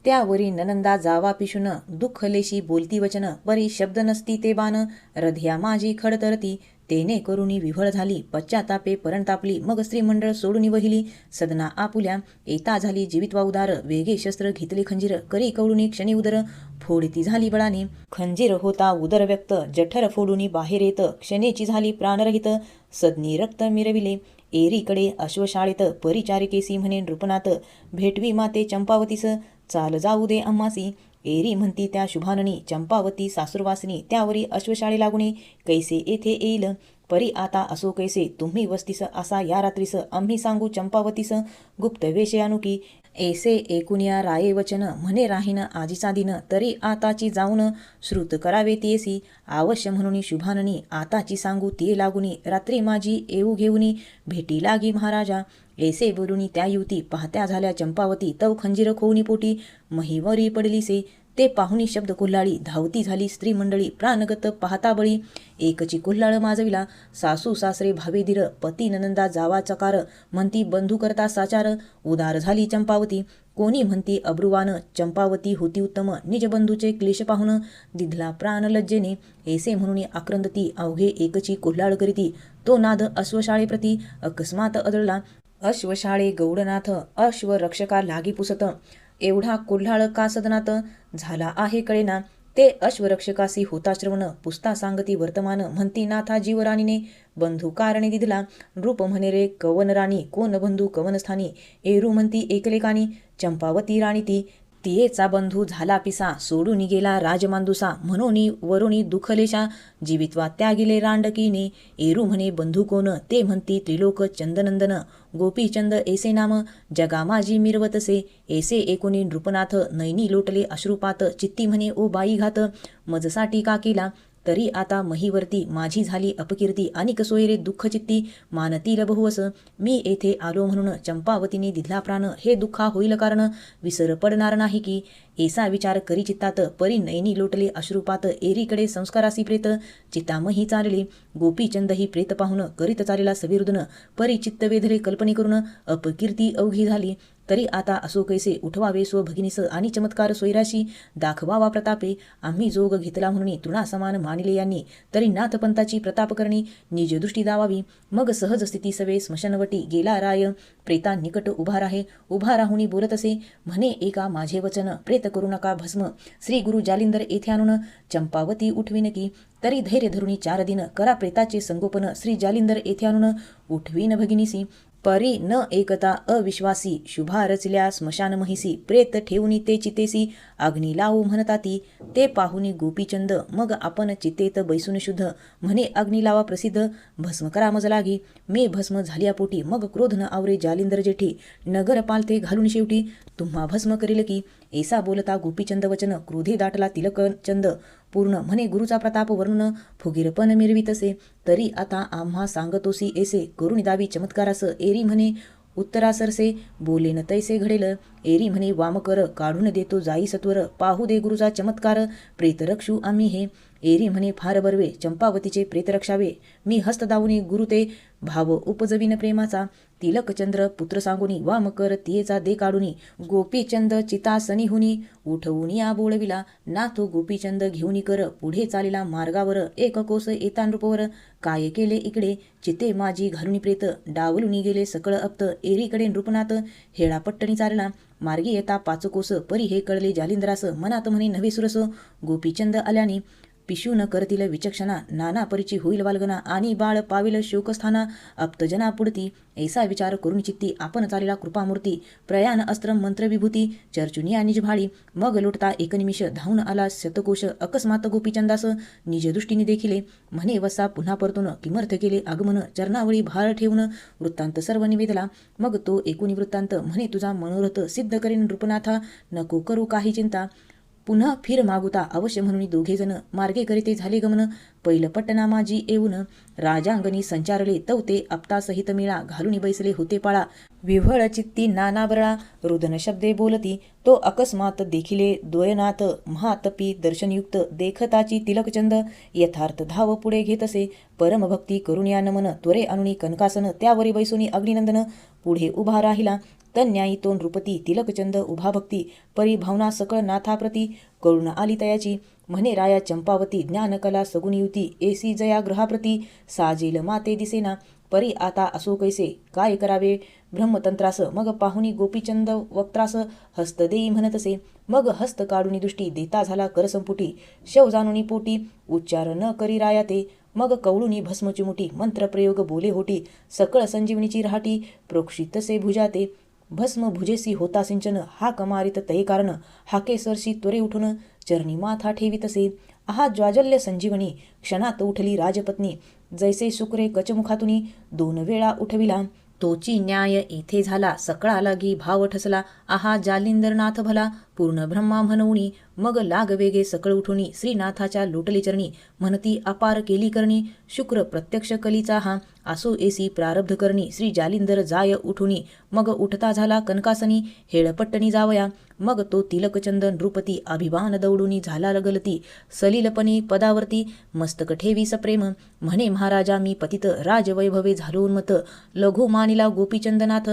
त्यावरी ननंदा जावा पिशुन दुःख लेशी बोलती वचन. परी शब्द नसती ते बाण रध्या माझी खडतरती. तेने करुणी विव्हळ झाली पश्चातापे परंतापली. मग स्त्रीमंडळ सोडून वहिली सदना आपुल्या. येता झाली जीवितवा उदार. वेगे शस्त्र घेतले खंजीर. करी कवळुनी क्षणी उदर फोडती झाली बळाने. खंजीर होता उदर व्यक्त जठर फोडूनी बाहेर येत. क्षणेची झाली प्राणरहित सदनी रक्त मिरविले. एरीकडे अश्वशाळेत परिचारिकेसी म्हणे नृपनाथ भेटवी माते चंपावतीस. चाल जाऊ दे आम्हासी. एरी म्हणती त्या शुभाननी चंपावती सासुरवासिनी. त्यावरी अश्वशाळे लागुने कैसे येथे येईल. परी आता असो कैसे तुम्ही वस्तीस असा या रात्रीस. आम्ही सांगू चंपावतीस गुप्त वेशे अनुकी. ऐसे एकूनिया राये वचन म्हणे राहीन आजीचा दिन. तरी आताची जाऊन श्रुत करावे तियेसी. अवश्य म्हणून शुभाननी आताची सांगू तिये लागुनी. रात्री माझी येऊ घेऊनी भेटी लागी महाराजा. ऐसे बोलुनी त्या युवती पाहत्या झाल्या चंपावती. तव खंजीर खोवनी पोटी महिवरी पडलीसे. ते पाहुणी शब्द कोल्हाळी धावती झाली स्त्री मंडळी. प्राणगत पाहता बळी एकची कोल्हाळ माजविला. सासू सासरे भावे धीर पती ननंदा जावा चकार. म्हणती बंधू करता साचार उदार झाली चंपावती. कोणी म्हणती अब्रुवान चंपावती होती उत्तम. निज बंधूचे क्लेश पाहून दिधला प्राण लज्जेने. ऐसे म्हणून आक्रंदती अवघे एकची कोल्हाळ करीती. तो नाद अश्वशाळेप्रती अकस्मात अदळला. अश्वशाळे गौडनाथ अश्वरक्षका लागी पुसत. एवढा कोल्हाळ का सदनात झाला आहे कळेना. ते अश्वरक्षकासी होता श्रवण पुसता सांगती वर्तमान. म्हणती नाथा जीवराणीने बंधू कारणे दिदला नृप म्हणे रे कवन राणी कोण बंधू कवन स्थानी एरू म्हणती एकलेकानी चंपावती राणी ती तियेचा बंधू झाला पिसा सोडून गेला राजमांदुसा म्हणून वरुणी दुखलेशा जीवित्वा त्यागिले रांडकीने एरू म्हणे बंधू कोण ते म्हणती त्रिलोक चंदनंदन गोपीचंद ऐसे नाम जगा माझी मिरवतसे ऐसे एकोणी नृपनाथ नैनी लोटले अश्रुपात चित्ती म्हणे ओ बाई घात मजसाठी का केला तरी आता महीवरती माझी झाली अपकीर्ती अनिक सोयरे दुःख चित्ती मानतील बहुवस मी येथे आलो म्हणून चंपावतीने दिधला प्राण हे दुःखा होईल कारण विसर पडणार नाही की ऐसा विचार करी चित्तात परी नैनी लोटले अश्रुपात एरीकडे संस्कारासी प्रेत चित्तामही चालले गोपीचंद ही प्रेत पाहून करीत चालेला सविरुदन परी चित्त वेधले कल्पने करून अपकीर्ती अवघी झाली तरी आता असो कैसे उठवावे स्व भगिनीस आणि चमत्कार सोयराशी दाखवावा प्रतापे आम्ही जोग घेतला म्हणून तृणा समान मानिले यांनी तरी नाथपंथाची प्रताप करणी निज दृष्टी दावावी मग सहज स्थिती सवे स्मशानवटी गेला राय प्रेता निकट उभा राहे उभा राहुनी बोलत असे म्हणे एका माझे वचन प्रेत करू नका भस्म श्री गुरु जालिंदर येथे आणून चंपावती उठविन की तरी धैर्य धरुणी 4 दिन करा प्रेताचे संगोपन श्री जालिंदर येथे आणून उठवीन भगिनीसी परी न एकता अविश्वासी शुभा रचल्या स्मशान महिसी प्रेत ठेवूनी ते चितेसी अग्नी लावू म्हणताती ते पाहुनी गोपीचंद मग आपण चितेत बैसून शुद्ध म्हणे अग्नी लावा प्रसिद्ध भस्म करा मज लागी मी भस्म झाल्या पोटी मग क्रोध न आवरे जालिंदर जेठी नगर पालथे घालून शेवटी तुम्हा भस्म करील की ऐसा बोलता गोपीचंद वचन क्रोधे दाटला तिलकचंद पूर्ण म्हणे गुरुचा प्रताप वर्णन फुगीरपण मिरवितसे तरी आता आम्हा सांगतोसी ऐसे करून दावी चमत्कारास एरी म्हणे उत्तरासरसे बोलेन तैसे घडेल एरी म्हणे वामकर काढून देतो जाई सत्वर पाहू दे गुरुचा चमत्कार प्रेतरक्षू आम्ही हे एरी म्हणे फार बर्वे चंपावतीचे प्रेतरक्षावे मी हस्त दावून गुरु ते भाव उपजविन प्रेमाचा तिलकचंद्र पुत्र सांगुनी वामकर तियेचा दे काढुनी गोपीचंद चितासनी हुनी उठवून या बोळविला ना तो गोपीचंद घेऊनी कर पुढे चालेला मार्गावर एक कोस येता नृपवर काय केले इकडे चिते माझी घालुनी प्रेत डावलुनी गेले सकळ अप्त एरीकडे नृपनाथ हेळापट्टणी चालला मार्गी येता 5 कोस परी हे कळले जालिंद्रास मनात म्हणे नवे सुरस गोपीचंद आल्यानी पिशू न करतील विचक्षणा नाना परिची होईल वालगना आणि बाळ पाविल शोकस्थाना अप्तजना पुढती ऐसा विचार करून चित्ती आपण चालेला कृपामूर्ती प्रयाण अस्त्र मंत्र विभूती चर्चुनिया निज भाळी मग लोटता एकनिमिष धावून आला शतकोश अकस्मात गोपीचंदास निज दृष्टीने देखिले म्हणे वसा पुन्हा परतून किमर्थ केले आगमन चरणावळी भार ठेवून वृत्तांत सर्व निवेदला मग तो एकूणी वृत्तांत म्हणे तुझा मनोरथ सिद्ध करीन नृपनाथा नको करू काही चिंता पुन्हा फिर मागुता अवश्य म्हणून दोघे जण मार्गे करीते झाले गमन पहिलं पट्टना माझी येऊन राजांगणी संचारले तवते आपतासहित मिळा घालून बैसले होते पाळा विव्हळ चित्ती नाना बरळा रुदन शब्दे बोलती तो अकस्मात देखिले द्वयनाथ महातपी दर्शनयुक्त देखताची तिलकचंद यथार्थ धाव पुढे घेत असे परमभक्ती करून या नमन त्वरे आणुनी कनकासन त्यावरी बैसुनी अग्निनंदन पुढे उभा राहिला तन्यायी तो नृपती तिलकचंद उभा भक्ती परिभावना सकळ नाथाप्रती करुण आली तयाची म्हणे राया चंपावती ज्ञानकला सगुणी युती एसी जया ग्रहाप्रती साजेल माते दिसेना परी आता असो कैसे काय करावे ब्रह्मतंत्रास मग पाहुनी गोपीचंद वक्त्रास हस्त देई म्हणत असे मग हस्त काढुनी दृष्टी देता झाला करसंपुटी शव जाणुनी पोटी उच्चार न करी राया ते मग कवळुनी भस्मचिमुटी मंत्रप्रयोग बोले होटी सकळ संजीवनीची रहाटी प्रोक्षितसे भुजाते भस्म भुजेसी होता सिंचन हा कमारित तये कारण हाके सरशी त्वरे उठून चरणी माथा ठेवितसे आहा ज्वाजल्य संजीवनी क्षणात उठली राजपत्नी जैसे शुक्रे कचमुखातुनी 2 वेळा उठविला तोची न्याय येथे झाला सकळा लागी भाव ठसला आहा जालिंदरनाथ भला पूर्ण ब्रह्मा म्हणूनी मग लाग वेगे सकळ उठुनी श्रीनाथाच्या लोटली चरणी म्हणती अपार केली करणी शुक्र प्रत्यक्ष कलीचा हा असो एसी प्रारब्ध करणी श्री जालिंदर जाय उठुनी मग उठता झाला कनकासनी हेळपट्टणी जावया मग तो तिलकचंद नृपती अभिमान दौडुनी झाला लगलती सलीलपणी पदावरती मस्तक ठेवी सप्रेम म्हणे महाराजा मी पतित राजवैभवे झालोन्मत लघु मानिला गोपीचंदनाथ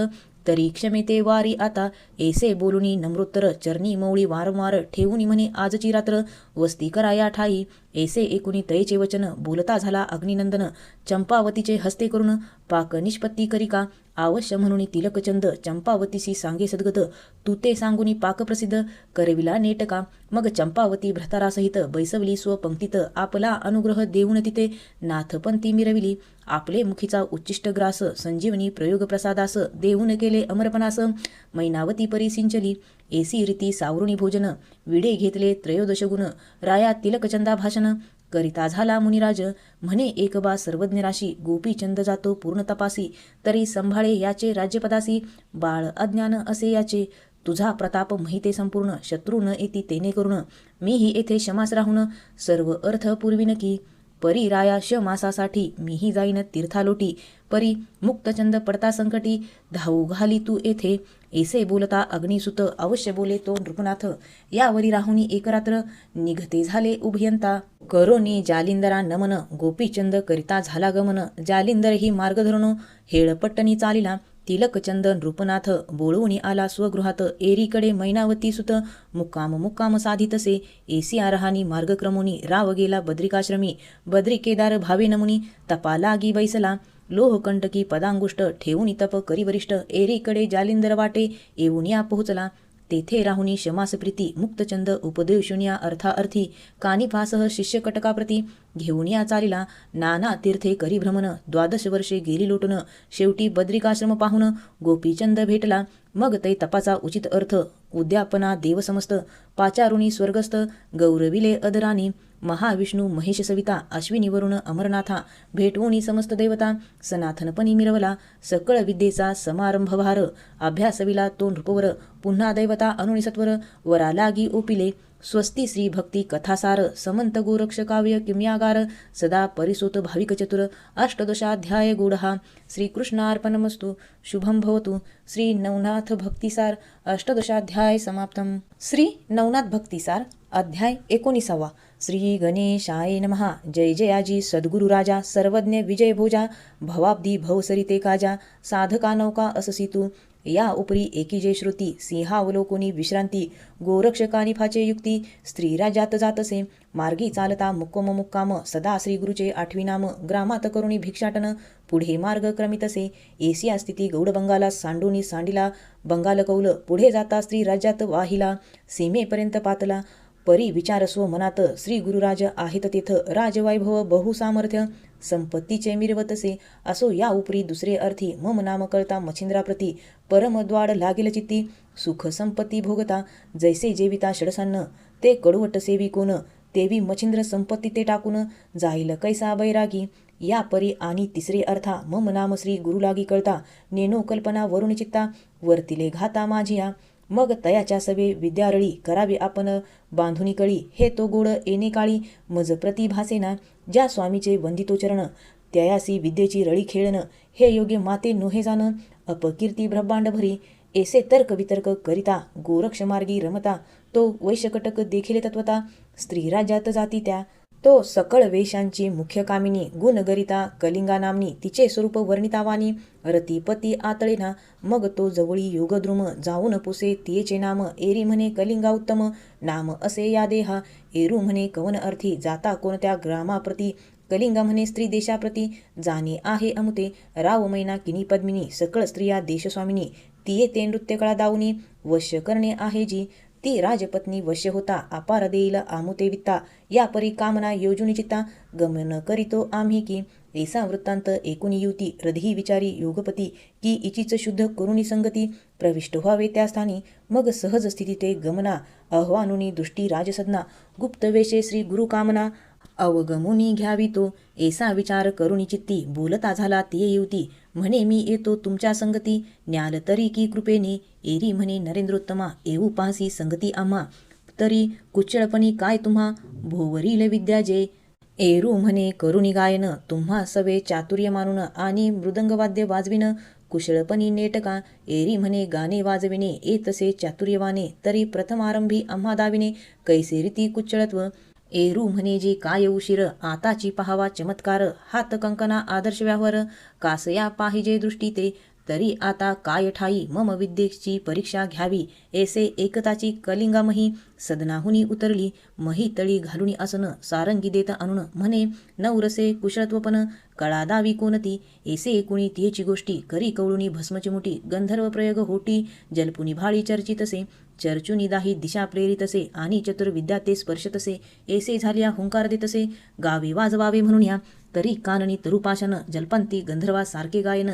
तरी क्षमेते वारी आता ऐसे बोलुनी नम्रोत्तर चरणी मौळी वारंवार ठेवूनी म्हणे आजची रात्र वस्ती कराया ठाई ऐसे एकुणी तयेचे वचन बोलता झाला अग्निनंदन चंपावतीचे हस्ते करून पाक निष्पत्ती करिका आवश्य म्हणून तिलकचंद चंपावतीसी सांगे सद्गत, तू ते सांगुनी पाकप्रसिद्ध करविला नेटका. मग चंपावती भ्रतारासहित बैसवली स्वपंक्तीत, आपला अनुग्रह देऊन तिथे नाथपंथी मिरविली. आपले मुखीचा उच्चिष्ट ग्रास संजीवनी प्रयोग प्रसादास, देऊन केले अमरपणास. मैनावती परी सिंचली एसी रीती सावरुणी भोजन, विडे घेतले त्रयोदश गुण, राया तिलकचंदा भाषण. करिता झाला मुनिराज म्हणे एकबा सर्वज्ञ राशी, गोपीचंद जातो पूर्ण तपासी, तरी संभाळे याचे राज्यपदासी. बाळ अज्ञान असे याचे, तुझा प्रताप महिते संपूर्ण, शत्रू न येती तेने करून, मीही येथे क्षमास राहून सर्व अर्थ पुरविन की. परी राया मासासाठी मीही जाईन तीर्थालोटी, परी मुक्तचंद पडता संकटी, धावू घाली तू येथे. ऐसे बोलता अग्निसुत अवश्य बोले तो नृपनाथ, यावरी राहुनी एक रात्र निघते झाले उभयंता. करोनी जालिंदरा नमन, गोपीचंद करिता झाला गमन, जालिंदर ही मार्ग धरून हेळपट्टणी चालिला. तिलकचंद नृपनाथ बोळवूनी आला स्वगृहात, एरीकडे मैनावती सुत मुक्काम साधितसे. एसिया रहानी मार्गक्रमोनी राव गेला बद्रिकाश्रमी, बद्री केदार भावे नमुनी तपा लागी बैसला. लोहकंटकी पदांगुष्ट ठेवून तप करी वरिष्ठ, एरीकडे जालिंदर वाटे येऊन या पोहोचला. तेथे राहुनी शमास प्रीती, मुक्तचंद उपदेशुनिया अर्थाअर्थी, कानिपासह शिष्य कटकाप्रती घेऊन या चालिला. नाना तीर्थे करी भ्रमण, 12 वर्षे गेली लोटून, शेवटी बद्रिकाश्रम पाहून गोपीचंद भेटला. मग ते तपाचा उचित अर्थ, उद्यापना देव समस्त, पाचारुणी स्वर्गस्थ, गौरविले अदरानी. महाविष्णू महेश सविता अश्विनीवरून अमरनाथा, भेटवूनी समस्त देवता सनातनपणी मिरवला. सकळ विद्येचा समारंभ भार, अभ्यासविला तो नृपवर, पुन्हा दैवता अनुनिसत्वर वरा लागी ओपिले. स्वस्ती श्री भक्ती कथासार, समंत गोरक्ष काव्य किम्यागार, सदा परिसोत भाविक चतुर, अष्टदशाध्याय गूढहा. श्रीकृष्णार्पणमस्तु. शुभम भवतु. श्री नवनाथ भक्तिसार अष्टदशाध्याय समाप्तम. श्री नवनाथ भक्तिसार अध्याय 19. श्री गणेशाय नमः. जय जयाजी सद्गुरु राजा, सर्वज्ञ विजय भोजा, भवाब्दी भवसरिते काजा, साधका नौका अससी तू. या उपरी एकी जय श्रुती, सिंहावलोकोनी विश्रांती, गोरक्षकानी फाचे युक्ती, स्त्री राज्यात जातसे. मार्गी चालता मुक्काम, सदा श्री गुरुचे आठवी नाम, ग्रामात करुणी भिक्षाटन, पुढे मार्ग क्रमितसे. एसिया स्थिती गौड बंगाला, सांडूनी सांडिला बंगाल कौल, पुढे जाता स्त्री राज्यात वाहिला, सीमेपर्यंत पातला. परी विचार स्व मनात, श्री गुरुराज आहेत तेथ, राजवैभव बहुसामर्थ्य, संपत्तीचे मिरवतसे. असो या उपरी दुसरे अर्थी, मम नाम कळता मच्छिंद्राप्रती, परमद्वाड लागेल चित्ती, सुख संपत्ती भोगता. जैसे जेविता षडसन्न, ते कडवट सेवी कोण, तेवी मच्छिंद्र संपत्ती ते टाकून, जाईल कैसा बैरागी. या परी आणि तिसरे अर्था, मम नाम श्री गुरु लागी कळता, नेनो कल्पना वरुण चित्ता, वर्तिले घाता माझिया. मग तयाच्या सवे विद्यारळी, करावी आपण बांधुनी कळी, हे तो गोड येणे काळी, मज प्रति भासेना. ज्या स्वामीचे वंदितो चरण, तयासी विद्येची रळी खेळण, हे योग्य माते नोहे जाण, अपकीर्ती ब्रह्मांड भरी. ऐसे तर्क वितर्क करिता, गोरक्ष मार्गी रमता, तो वैशकटक देखील तत्वता, स्त्री राज्यात जाती त्या. तो सकळ वेशांची मुख्य कामिनी, गुणगरिता कलिंगा नामनी, तिचे स्वरूप वर्णितावानी, रतिपती आतळेना. मग तो जवळी योगद्रुम, जाऊन पुसे तियेचे नाम, एरी म्हणे कलिंगा उत्तम नाम असे या देहा. एरू म्हणे कवन अर्थी, जाता कोणत्या ग्रामाप्रती, कलिंगा म्हणे स्त्री देशाप्रती, जाणे आहे अमुते. राव मैना किनी पद्मिनी, सकळ स्त्रिया देशस्वामिनी, तिये ते नृत्यकळा दावनी, वश्य करणे आहे जी. ती राजपत्नी वश्य होता, अपार देईल आमुते वित्ता, या परी कामना योजुनी चित्ता, गमन करीतो आम्ही की. ऐसा वृत्तांत एकूणी युती, हृदयी विचारी योगपती, की इचीच शुद्ध करुणी संगती, प्रविष्ट व्हावे त्या स्थानी. मग सहज स्थिती ते गमना, आव्हानुनी दृष्टी राजसदना, गुप्त वेशे श्री गुरु कामना, अवगमुनी घ्यावी तो. ऐसा विचार करुणी चित्ती, बोलता झाला तिये युती, म्हणे मी येतो तुमच्या संगती, न्याल तरी की कृपेने. एरी म्हणे नरेंद्रोत्तमा, येऊ पाहसी संगती आम्हा, तरी कुचळपणी काय तुम्हा, भोवरील विद्या जे. एरू म्हणे करुणी गायन, तुम्हा सवे चातुर्य मानून, आणि मृदंगवाद्य वाजविन, कुशळपणी नेटका. एरी म्हणे गाणे वाजविणे येतसे चातुर्यवाने, तरी प्रथमारंभी आम्हा दाविने, कैसे रीती कुचळत्व. एरू म्हणे जे काय उशीर, आताची पहावा चमत्कार, हात कंकना आदर्श व्यवहार, कासया पाहिजे दृष्टी ते, तरी आता काय ठाई मम विद्येची परीक्षा घ्यावी. ऐसे एकताची कलिंगामही सदनाहुनी उतरली. मही तळी घालुनी आसन सारंगी देत आणून म्हणे नवरसे कुशलत्वपण कळा दावी कोणती. ऐसे कुणी तियेची गोष्टी करी कवळुनी भस्मची मुठी. गंधर्व प्रयोग होटी जलपुनी भाळी चर्चितसे. चर्चुनी दाही दिशा प्रेरितसे आणि चतुर्विद्या ते स्पर्शतसे. ऐसे झाल्या हुंकार देतसे गावे वाजवावे म्हणून या. तरी काननी तरुपाशन जलपंती गंधर्वा सारखे गायन.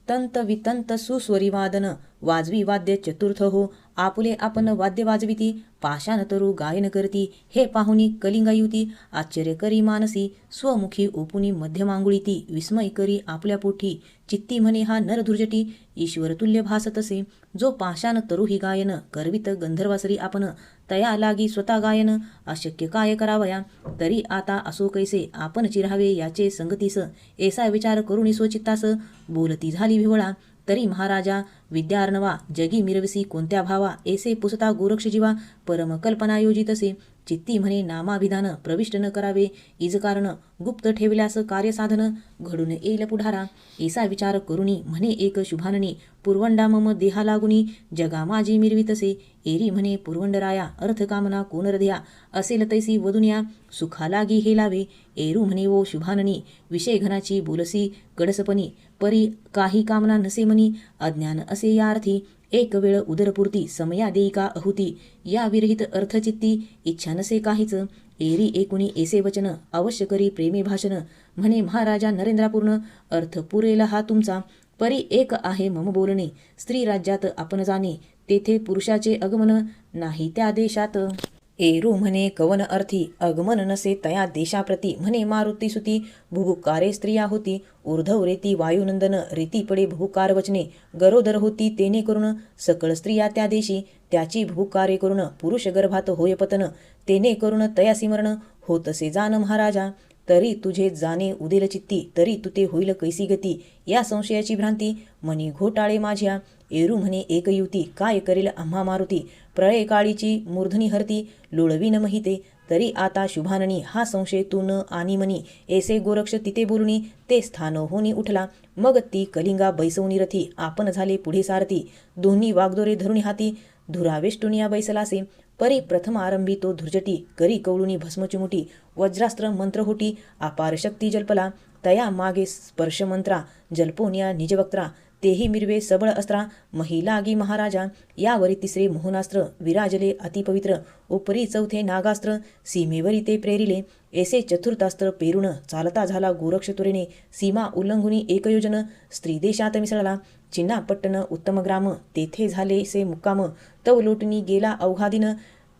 तंत वितंत सुस्वरी वादन वाजवी वाद्य चतुर्थ हो. आपुले आपण वाद्य वाजविती पाषाण तरू गायन करती. हे पाहुनी कलिंगा युती आश्चर्य करी मानसी. स्वमुखी ओपुनी मध्यमांगुळीती विस्मय करी आपल्या पोठी. चित्ती म्हणे हा नरधुर्जटी ईश्वर तुल्य भासतसे. जो पाषाण तरुही गायन करवित गंधर्वासरी आपण. तया लागी स्वतः गायन अशक्य काय करावया. तरी आता असो कैसे आपण चिरावे याचे संगतीस. ऐसा विचार करुणी स्वचित्तास बोलती झाली विवळा. तरी महाराजा विद्यार्णवा जगी मिरविसी कोणत्या भावा. ऐसे पुसता गोरक्ष जीवा परम कल्पना योजितसे. चित्ती म्हणे नामाभिधान प्रविष्ट न करावे इज कारण. गुप्त ठेवल्यास कार्यसाधन घडून येईल पुढारा. ऐसा विचार करुणी म्हणे एक शुभाननी पुरवंडा मम देहा लागुनी जगा माझी मिरवितसे. एरी म्हणे पुरवंडराया अर्थकामना कोण हृदया असेल तैसी वदुनिया सुखा लागी हे लावे. एरू म्हणे वो शुभाननी विषय घनाची बोलसी गडसपणी. परी काही कामना नसे मनी अज्ञान असे या अर्थी. एक वेळ उदरपूर्ती समया देई का अहुती. या विरहित अर्थचित्ती इच्छा नसे काहीच. एरी एकुणी ऐसे वचन अवश्य करी प्रेमे भाषण. म्हणे महाराजा नरेंद्रापूर्ण अर्थ पुरेल हा तुमचा. परी एक आहे मम बोलणे स्त्री राज्यात आपण जाणे. तेथे पुरुषाचे आगमन नाही त्या देशात. एरू म्हणे कवन अर्थी आगमन नसे तया देशाप्रती. म्हणे मारुती सुती भुभुकारे स्त्रिया होती. ऊर्ध्व रेती वायुनंदन रीती पडे भुभुकार वचने. गरोदर होती तेने करून सकळ स्त्रिया त्या देशी. त्याची भुभुकारे करून पुरुष गर्भात होय पतन. तेने करून तयासी मरण होतसे जाण महाराजा. तरी तुझे जाणे उदेल चित्ती तरी तुते होईल कैसी गती. या संशयाची भ्रांती मनी घोटाळे माझ्या. एरू म्हणे एक युती काय करेल आम्हा मारुती. प्रळय काळीची मूर्धनी हरती लोळवीन महिते. तरी आता शुभाननी हा संशय तू न आणि मनी. ऐसे गोरक्ष तिथे बोलुनी ते स्थान होनी उठला. मग ती कलिंगा बैसवणी रथी आपण झाले पुढे सारथी. दोन्ही वागदोरे धरुणी हाती धुरावेष्टुनिया बैसलासे. परी प्रथम आरंभी तो धुर्जटी करी कवळुनी भस्मचिमुटी. वज्रास्त्र मंत्र होटी अपार शक्ती जल्पला. तया मागे स्पर्शमंत्रा जल्पोनिया निजवक्त्रा. तेही मिरवे सबळ अस्त्रा महिलागी महाराजा. यावरी तिसरे मोहनास्त्र विराजले अतिपवित्र. उपरी चौथे नागास्त्र सीमेवरी ते प्रेरिले. ऐसे चतुर्थास्त्र पेरून चालता झाला गोरक्ष तुरेने. सीमा उल्लंघुनी एकयोजन स्त्री देशात मिसळला. चिन्नापट्टण उत्तम ग्राम तेथे झाले से मुक्काम. तव लोटणी गेला अवघा दिन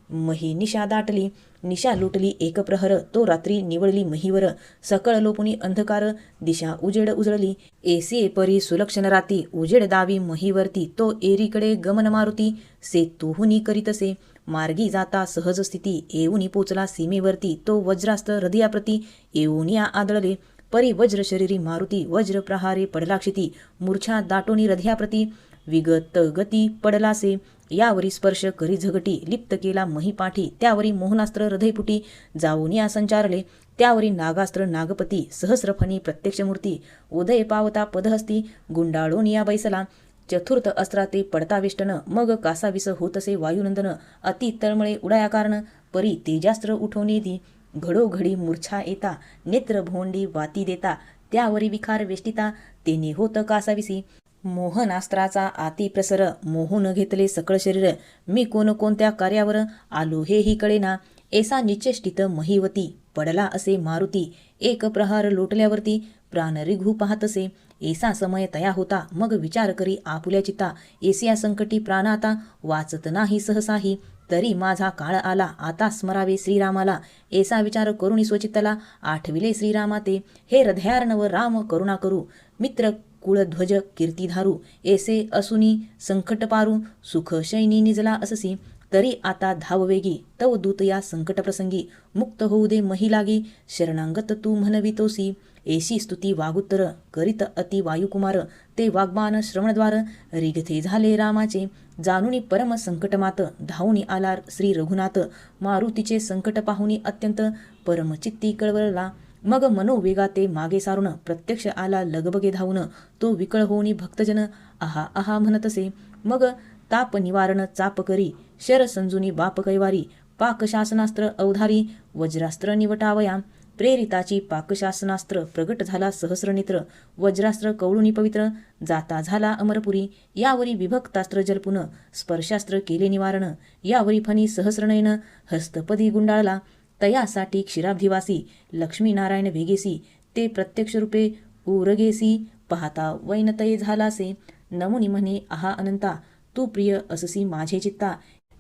मही निशा दाटली. निशा लुटली एक प्रहर तो रात्री निवळली महीवर. सकळ लोपुनी अंधकार दिशा उजेड उजळली. ऐसे परी सुलक्षण राती उजेड दावी महीवरती. तो एरीकडे गमन मारुती सेतुहुनी करीतसे. मार्गी जाता सहज स्थिती येऊनी पोचला सीमेवरती. तो वज्रास्त्र हृदयाप्रती येऊनिया आदळले. परी वज्र शरीरी मारुती वज्र प्रहारे पडला क्षिती. मूर्छा दाटोनी हृदयाप्रती विगत गती पडलासे. यावरी स्पर्श करी झगटी लिप्त केला महिपाठी. त्यावरी मोहनास्त्र हृदयपुटी जाऊनिया संचारले. त्यावरी नागास्त्र नागपती सहस्रफणी प्रत्यक्ष मूर्ती. उदय पावता पदहस्ती गुंडाळोनिया बैसला. चतुर्थ अस्त्रा ते पडता वेष्टन मग कासाविस होतसे वायुनंदन. अति तळमळे उडाया कारण परी तेजास्त्र उठवून ती. घडोघडी मूर्छा येता नेत्र भोंडी वाती देता. त्यावरी विखार वेष्टिता तेने होत कासाविसी. मोहनास्त्राचा आती प्रसर मोहून घेतले सकळ शरीर. मी कोणत्या कार्यावर आलो हेही कळेना. ऐसा निचेष्टित महीवती पडला असे मारुती. एक प्रहार लोटल्यावरती प्राण रिघू पाहतसे. ऐसा समय तया होता मग विचार करी आपुल्या चित्ता. ऐसिया संकटी प्राणाता वाचत नाही सहसाही. तरी माझा काळ आला आता स्मरावे श्रीरामाला. ऐसा विचार करुणी स्वचित्तला आठविले श्रीरामा ते. हे हृदयार्णव राम करुणा करू मित्र कुळध्वज कीर्तिधारू. ऐसे असुनी संकट पारू सुख शैनी निजला अससी. तरी आता धाववेगी तव दूत या संकट प्रसंगी. मुक्त होऊ दे महिलागी शरणांगत तू म्हणवितोसी. ऐशी स्तुती वागुत्तर करीत अति वायुकुमार. ते वाग्बान श्रवणद्वार रिगथे झाले रामाचे. जानुनी परम संकटमात धावूनी आला श्री रघुनाथ. मारुतीचे संकट पाहुनी अत्यंत परमचित्ती कळवळला. मग मनोवेगा ते मागे सारून प्रत्यक्ष आला लगबगे धावून. तो विकळ होऊनी भक्तजन आहा आहा म्हणतसे. मग ताप निवारण चाप करी, शर संजुनी बाप कैवारी, पाकशासनास्त्र अवधारी, वज्रास्त्र निवटावया. प्रेरिताची पाकशासनास्त्र प्रगट झाला सहस्रनेत्र, वज्रास्त्र कवळुनी पवित्र, जाता झाला अमरपुरी. यावरी विभक्तास्त्र जल्पुन, स्पर्शास्त्र केले निवारण, यावरी फणी सहस्रनयन, हस्तपदी गुंडाळला. तयासाठी क्षीराब्धिवासी, लक्ष्मीनारायण वेगेसी, ते प्रत्यक्ष रूपे उरगेसी, पाहता वैनतये झालासे. नमुनी म्हणे आहा अनंता, तू प्रिय अससी माझे चित्ता,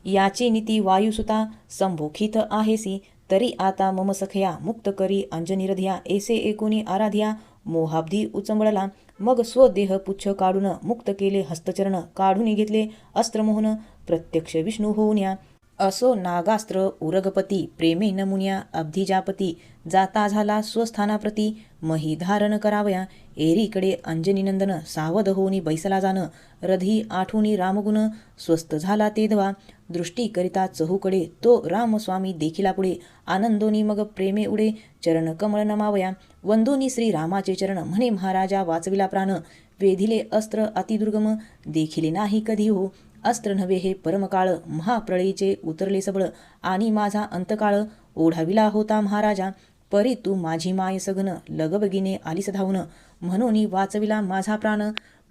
याचे नीती वायुसुता, संभोखित आहेसी. तरी आता मम सखया, मुक्त करी अंजनीरध्या, ऐसे एकोणी आराध्या, मोहाब्धी उचंबळला. मग स्वदेह पुच्छ काढून, मुक्त केले हस्तचरण, काढून घेतले अस्त्रमोहन, प्रत्यक्ष विष्णू होऊन्या. असो नागास्त्र उरगपती, प्रेमे नमुन्या अब्धिजापती, जाता झाला स्वस्थानाप्रती, मही धारण करावया. एरीकडे अंजनीनंदन, सावध होऊनी बैसला जाण, रधी आठवणी रामगुण, स्वस्थ झाला ते धवा. दृष्टी करिता चहूकडे, तो रामस्वामी देखिला पुढे, आनंदोनी मग प्रेमे उडे, चरण कमळ नमावया. वंदोनी श्रीरामाचे चरण, म्हणे महाराजा वाचविला प्राण, वेधिले अस्त्र अतिदुर्गम, देखिले नाही कधी हो. अस्त्र नव्हे हे परमकाळ, महाप्रळयीचे उतरले सबळ, आणि माझा अंतकाळ ओढाविला होता महाराजा. परी तू माझी माय सघन, लगबगिने आलीस धावून, म्हणून वाचविला माझा प्राण,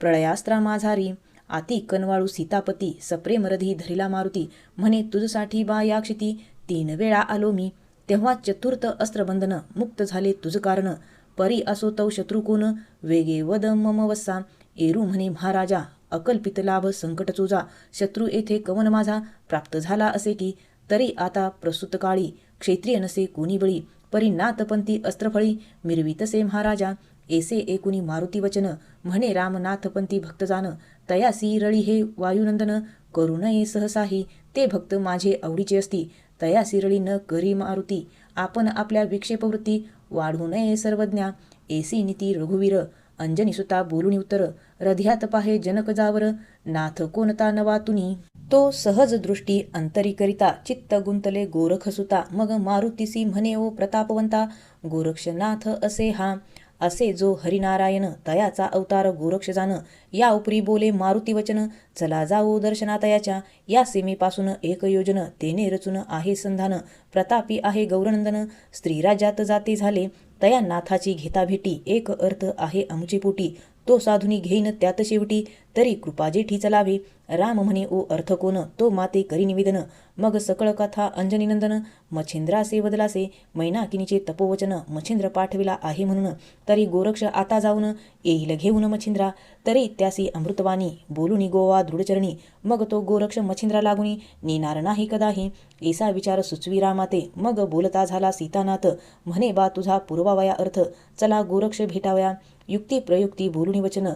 प्रळयास्त्रा माझारी. आती कनवाळू सीतापती, सप्रेमरधी धरिला मारुती, म्हणे तुझसाठी बा या क्षिती, 3 वेळा आलो मी. तेव्हा चतुर्थ अस्त्रबंधन, मुक्त झाले तुझ कारण, परी असो तव शत्रू कोण, वेगे वद मम वस्सा. एरू म्हणे महाराजा, अकल्पित लाभ संकट चोजा, शत्रू येथे कवन माझा प्राप्त झाला असे की. तरी आता प्रसूत काळी, क्षेत्रिय नसे कोणी बळी, परी नाथपंथी अस्त्रफळी, मिरवितसे महाराजा. ऐसे एकुणी मारुती वचन, म्हणे रामनाथपंथी भक्त जाण, तयासी रळी हे वायुनंदन, करू नये सहसाही, ते भक्त माझे आवडीचे असती, तयासी रळी न करी मारुती, आपण आपल्या विक्षेपवृत्ती, वाढू नये सर्वज्ञा. ऐसी नीती रघुवीर, अंजनीसुता बोलुनी उत्तर, हृदयात पाहे जनक जावर, नाथ कोणता नवा तुनी. तो सहज दृष्टी अंतरी करिता, चित्त गुंतले गोरखसुता, मग मारुतीसी म्हणे ओ प्रतापवंता, गोरक्षनाथ असे हा. असे जो हरिनारायण, तयाचा अवतार गोरक्ष जाण, या उपरी बोले मारुती वचन, चला जाऊ दर्शना तयाच्या. या सीमेपासून एक योजन, तेने रचून आहे संधान, प्रतापी आहे गौरनंदन, स्त्रीराज्यात जाते झाले, तया नाथाची घेता भेटी, एक अर्थ आहे आमचे पोटी, तो साधुनी घेईन त्यात शेवटी, तरी कृपा जेठी चलावे. राम म्हणे ओ अर्थ कोण, तो माते करी निवेदन, मग सकळ कथा अंजनीनंदन, मच्छिंद्रासे वदलासे, मैनाकिनीचे तपोवचन, मच्छिंद्र पाठविला आहे म्हणून, तरी गोरक्ष आता जाऊन येईल घेऊन मच्छिंद्रा, तरी त्यासी अमृतवाणी बोलुनी गोवा दृढचरणी, मग तो गोरक्ष मच्छिंद्रा लागुनी नेणार नाही कदाही. ऐसा विचार सुचवी रामाते, मग बोलता झाला सीतानाथ, म्हणे बा तुझा पुरवावया अर्थ, चला गोरक्ष भेटावया. युक्ती प्रयुक्ती बोलुनी वचन,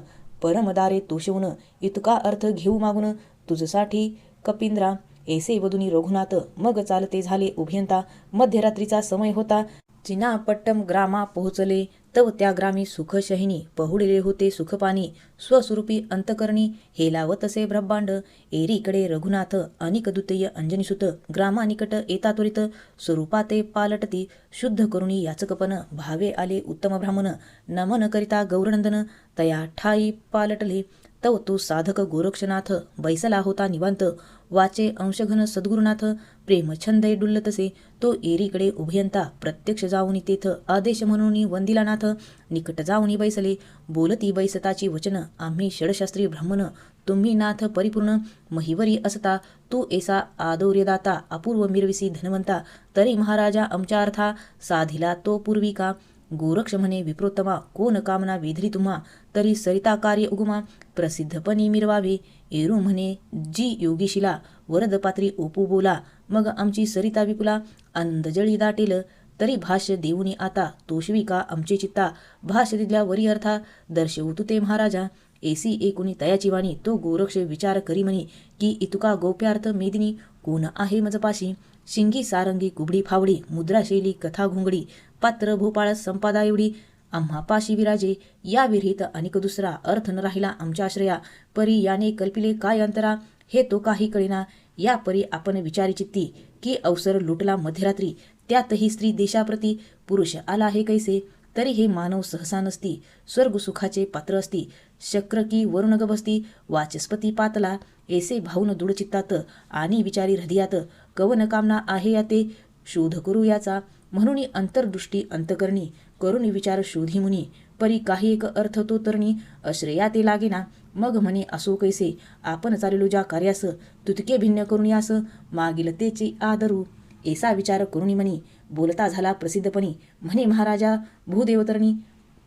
परमदारे तोषवून, इतका अर्थ घेऊ मागून तुझसाठी कपिंद्रा. ऐसे वदुनी रघुनाथ, मग चालते झाले उभयंता. मध्यरात्रीचा समय होता, चिनापट्टम ग्रामा पोहोचले, तव त्या ग्रामी सुखशहिनी, पहुडले होते सुखपानी, स्वस्वरूपी अंतकरणी, हेलावतसे ब्रह्मांड. एरीकडे रघुनाथ, अनिक द्वितीय अंजनीसुत, ग्रामानिकट येता त्वरित, स्वरूपाते पालटती, शुद्ध करुणी याचकपन, भावे आले उत्तम ब्राह्मण, नमन करिता गौरनंदन, तया ठाई पालटले. तव तो साधक गोरक्षनाथ, बैसला होता निवांत, वाचे अंशघन सद्गुरुनाथ, प्रेमछंदे डुल्लतसे, तो एरीकडे उभयंता, प्रत्यक्ष जाऊनी तेथ, आदेश म्हणून वंदिला नाथ, निकट जाऊनी बैसले, बोलती बैसताची वचन, आम्ही षडशास्त्री ब्राह्मण, तुम्ही नाथ परिपूर्ण, महिवरी असता, तू ऐसा आदौर्यदाता, अपूर्व मिरविसी धनवंता, तरी महाराजा आमच्या अर्था, साधिला तो पूर्वी का. गोरक्ष म्हणे विप्रोत्तमा, कोण कामना वेधली तुम्हा, तरी सरिता कार्य उगमा, प्रसिद्धपणी मिरवावे. एरू म्हणे जी योगीशिला, वरदपात्री ओपू बोला, मग आमची सरिता विपुला, आनंदजळी दाटेल, तरी भाष्य देऊनी आता, तोषवी का आमचे चित्ता, भाष्य दिल्या वरी अर्था, दर्शवू तू ते महाराजा. ऐसी एकुणी तयाची वाणी, तो गोरक्ष विचार करी म्हणे, की इतुका गोप्यार्थ मेदिनी, कोण आहे मजपाशी. शिंगी सारंगी कुबडी फावडी, मुद्राशैली कथा घोंगडी, पात्र भोपाळ संपादा एवढी, आम्हा पाशी विराजे. या विरहित अनेक दुसरा अर्थ न राहिला आमच्या आश्रया, परी याने कल्पिले काय अंतरा, हे तो काही कळेना. या परी आपण विचारी चित्ती, की अवसर लुटला मध्यरात्री, त्यातही स्त्री देशाप्रती, पुरुष आला हे कैसे, तरी हे मानव सहसा नसती, स्वर्ग सुखाचे पात्र असती, शक्र की वरुण गभस्ती वाचस्पती पातला ऐसे भाऊन दृढचित्तात आणि विचारी हृदयात कवन कामना आहे या ते शोध करू याचा म्हणून अंतर्दृष्टी अंतकरणी करून विचार शोधी मुनी परी काही एक अर्थ तो तरणी अश्रया ते लागेना मग म्हणे असो कैसे आपण चाललो ज्या कार्यास तुतके भिन्न करून यास मागील तेचे आदरू ऐसा विचार करुणी म्हणी बोलता झाला प्रसिद्धपणी म्हणे महाराजा भूदेवतरणी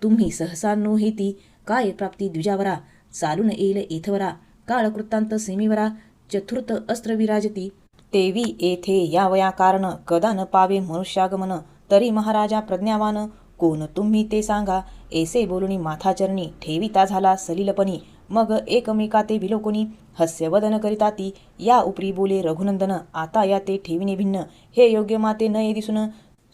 तुम्ही सहसा नो हेती काय प्राप्ती द्विजावरा चालून येईल येथवरा काळकृत्तांत सेमीवरा चतुर्थ अस्त्र विराजती तेवी येथे या वया कारण कदा न पावे मनुष्यागमन तरी महाराजा प्रज्ञावान कोण तुम्ही ते सांगा ऐसे बोलुनी माथाचरणी ठेविता झाला सलिलपणी मग एकमेका ते विलोकोनी हास्यवदन करिता ती या उपरी बोले रघुनंदन आता या ते ठेविने भिन्न हे योग्य माते न ये दिसून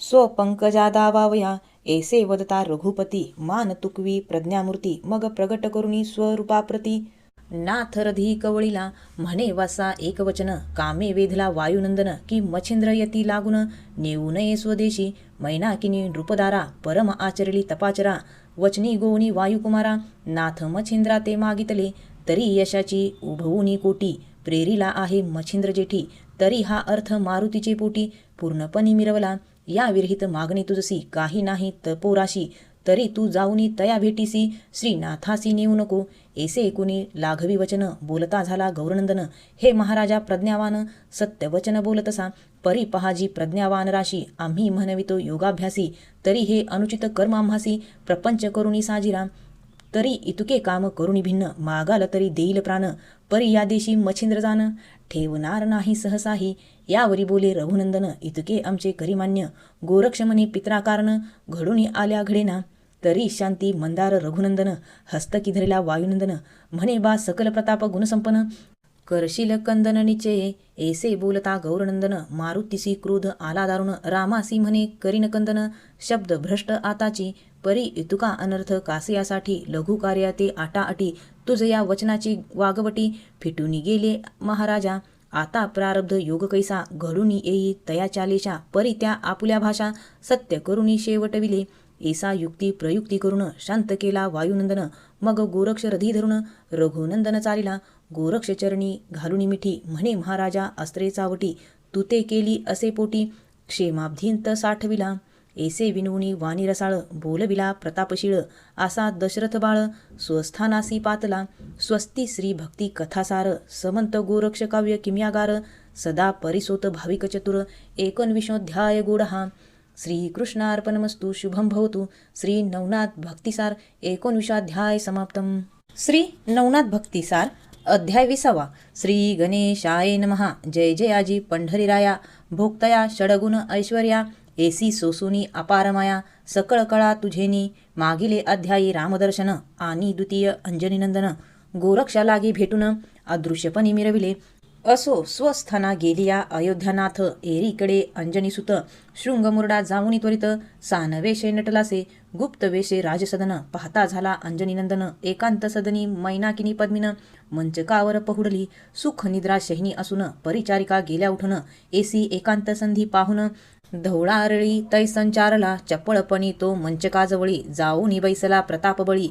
स्वपंकजा दावावया ऐसे वदता रघुपती मान तुकवी प्रज्ञामूर्ती मग प्रगट करुणी स्वरूपाप्रती नाथरधी कवळीला म्हणे वासा एकवचन कामे वेधला वायुनंदन की मच्छिंद्र यती लागून नेऊ नये स्वदेशी मैनाकिनी नृपदारा परम आचरली तपाचरा वचनी गोवनी वायुकुमारा नाथ मच्छिंद्रा ते मागितले तरी यशाची उभवुनी कोटी प्रेरीला आहे मच्छिंद्र जेठी तरी हा अर्थ मारुतीचे पोटी पूर्णपणे मिरवला या विरहित मागणी तुझसी काही नाही तपोराशी तरी तू जाऊनी तया भेटीसी श्रीनाथासी नेऊ नको ऐसे कुणी लाघवी वचन बोलता झाला गौरनंदन हे महाराजा प्रज्ञावान सत्य वचन बोलतसा परी पहाजी प्रज्ञावान राशी आम्ही म्हणवितो योगाभ्यासी तरी हे अनुचित कर्म आम्हासी प्रपंच करुणी साजिरा तरी इतुके काम करुणी भिन्न मागाल तरी देईल प्राण परी या देशी मच्छिंद्र जान ठेवणार नाही सहसाही यावरी बोले रघुनंदन इतके आमचे करिमान्य गोरक्ष म्हणे पित्राकारण घडून आल्या घडेना तरी शांती मंदार रघुनंदन हस्तकी धरला वायुनंदन म्हणे बा सकल प्रताप गुणसंपन्न करशील कंदन निश्चये ऐसे बोलता गौरनंदन मारुतीसी क्रोध आला दारुण रामासी म्हणे करीन कंदन शब्द भ्रष्ट आताची परी इतुका अनर्थ कासयासाठी लघु कार्या ते आटाआटी तुझ या वचनाची वागवटी फिटून गेले महाराजा आता प्रारब्ध योग कैसा घडून येई तया चालेशा परी त्या आपुल्या भाषा सत्य करुणी शेवटविले ऐसा युक्ती प्रयुक्ती करून शांत केला वायुनंदन मग गोरक्ष रधी धरून रघुनंदन चालिला गोरक्ष चरणी घालुनी मिठी म्हणे महाराजा अस्त्रे चावटी तू ते केली असे पोटी क्षेमाब्धींत साठविला ऐसे विनवणी वाणी रसाळ बोलविला प्रतापशीळ असा दशरथ बाळ स्वस्थानासी पातला स्वस्ती श्री भक्ती कथासार समंत गोरक्ष काव्य किम्यागार सदा परिसोत भाविक चतुर 19ध्याय गोडहा श्रीकृष्णार्पणमस्तु शुभं भवतु श्री नवनाथ भक्तिसार 19ध्याय समाप्तम श्री नवनाथ भक्तिसार अध्याय 20 श्री गणेशाय नमः जय जयाजी पंढरीराया भोक्तया षडगुण ऐश्वर्या ऐसी सोसुनी अपारमाया सकळ कळा तुझेनी मागिले अध्यायी रामदर्शन आणि द्वितीय अंजनीनंदन गोरक्षा लागी भेटून अदृश्यपणी मिरविले असो स्वस्थाना गेलिया अयोध्यानाथ एरीकडे अंजनीसुत शृंगमुरडा जाऊनी त्वरित सानवेशे नटलासे गुप्त वेशे राजसदन पाहता झाला अंजनीनंदन एकांत सदनी मैनाकिनी पद्मिन मंचकावर पहुडली सुख निद्रा शहिनी असून परिचारिका गेल्या उठून एसी एकांत संधी पाहून धवळारळी तै संचारला चपळपणी तो मंचकाजवळी जाऊनी बैसला प्रतापबळी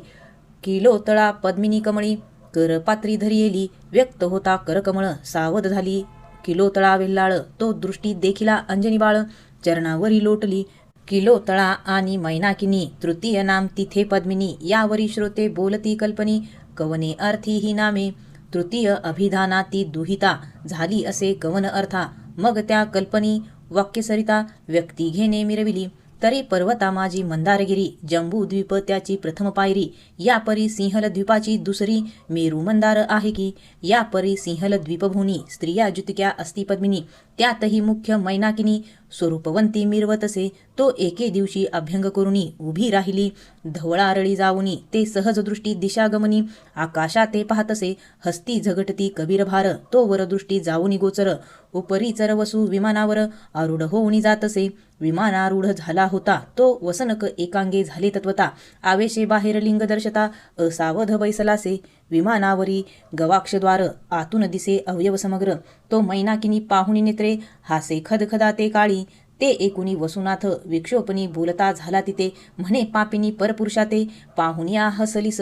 किलो तळा पद्मिनी कमळी करपात्री धरी येली व्यक्त होता करकमळ सावध झाली किलोतळा वेल्लाळ तो दृष्टी देखिला अंजनी बाळ चरणावरी लोटली किलोतळा आणि मैनाकिनी तृतीय नाम तिथे पद्मिनी यावरी श्रोते बोलती कल्पनी कवने अर्थी ही नामे तृतीय अभिधाना ती दुहिता झाली असे कवन अर्था मग त्या कल्पनी वाक्यसरिता व्यक्ती घेणे मिरविली तरी पर्वता माझी मंदारगिरी जंबू द्वीप त्याची प्रथम पायरी या परी सिंहल द्वीपाची दुसरी मेरू मंदार आहे की या परी सिंहल द्वीपभूनी स्त्रिया जुतक्या अस्ति पद्मिनी त्यातही मुख्य मैनाकिनी स्वरूपवंती मिरवतसे तो एके दिवशी अभ्यंग करुणी उभी राहिली धवळारळी जाऊनी ते सहज दृष्टी दिशागमनी आकाशा ते पाहतसे हस्ती झगटती कबीर भार तो वरदृष्टी जाऊनी गोचर उपरी चरवसू विमानावर आरूढ होऊनी जातसे विमानारूढ झाला होता तो वसनक एकांगे झाले तत्वता आवेशे बाहेर लिंग दर्शता असावध बैसलासे विमानावरी गवाक्षद्वार आतून दिसे अवयव समग्र तो मैनाकिनी पाहुणी नेत्रे हासे खदखदा ते काळी ते एकुणी वसुनाथ विक्षोपणी बोलता झाला तिथे म्हणे पापिनी परपुरुषा ते पाहुनिया हसलीस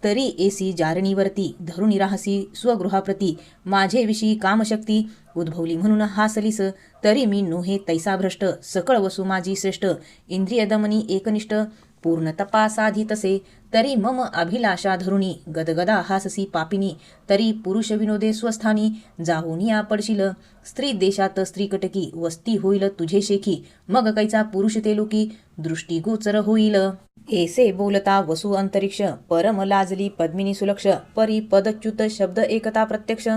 तरी एसी जारणीवरती धरुणी राहसी स्वगृहाप्रती माझे विषयी कामशक्ती उद्भवली म्हणून हासलीस. तरी मी नोहे तैसा भ्रष्ट सकळ वसू माझी श्रेष्ठ इंद्रिय दमनी एकनिष्ठ पूर्ण तपा साधी तसे. तरी मम अभिलाषा धरुणी गदगदा हाससी पापिनी तरी पुरुष विनोदे स्वस्थानी जाऊनिया पडशील. स्त्री देशात स्त्री कटकी वस्ती होईल तुझे शेखी मग कैचा पुरुष ते लोकी दृष्टी गोचर होईल. ऐसे बोलता वसु अंतरिक्ष परम लाजली पद्मिनी सुलक्ष परी पदच्युत शब्द एकता प्रत्यक्ष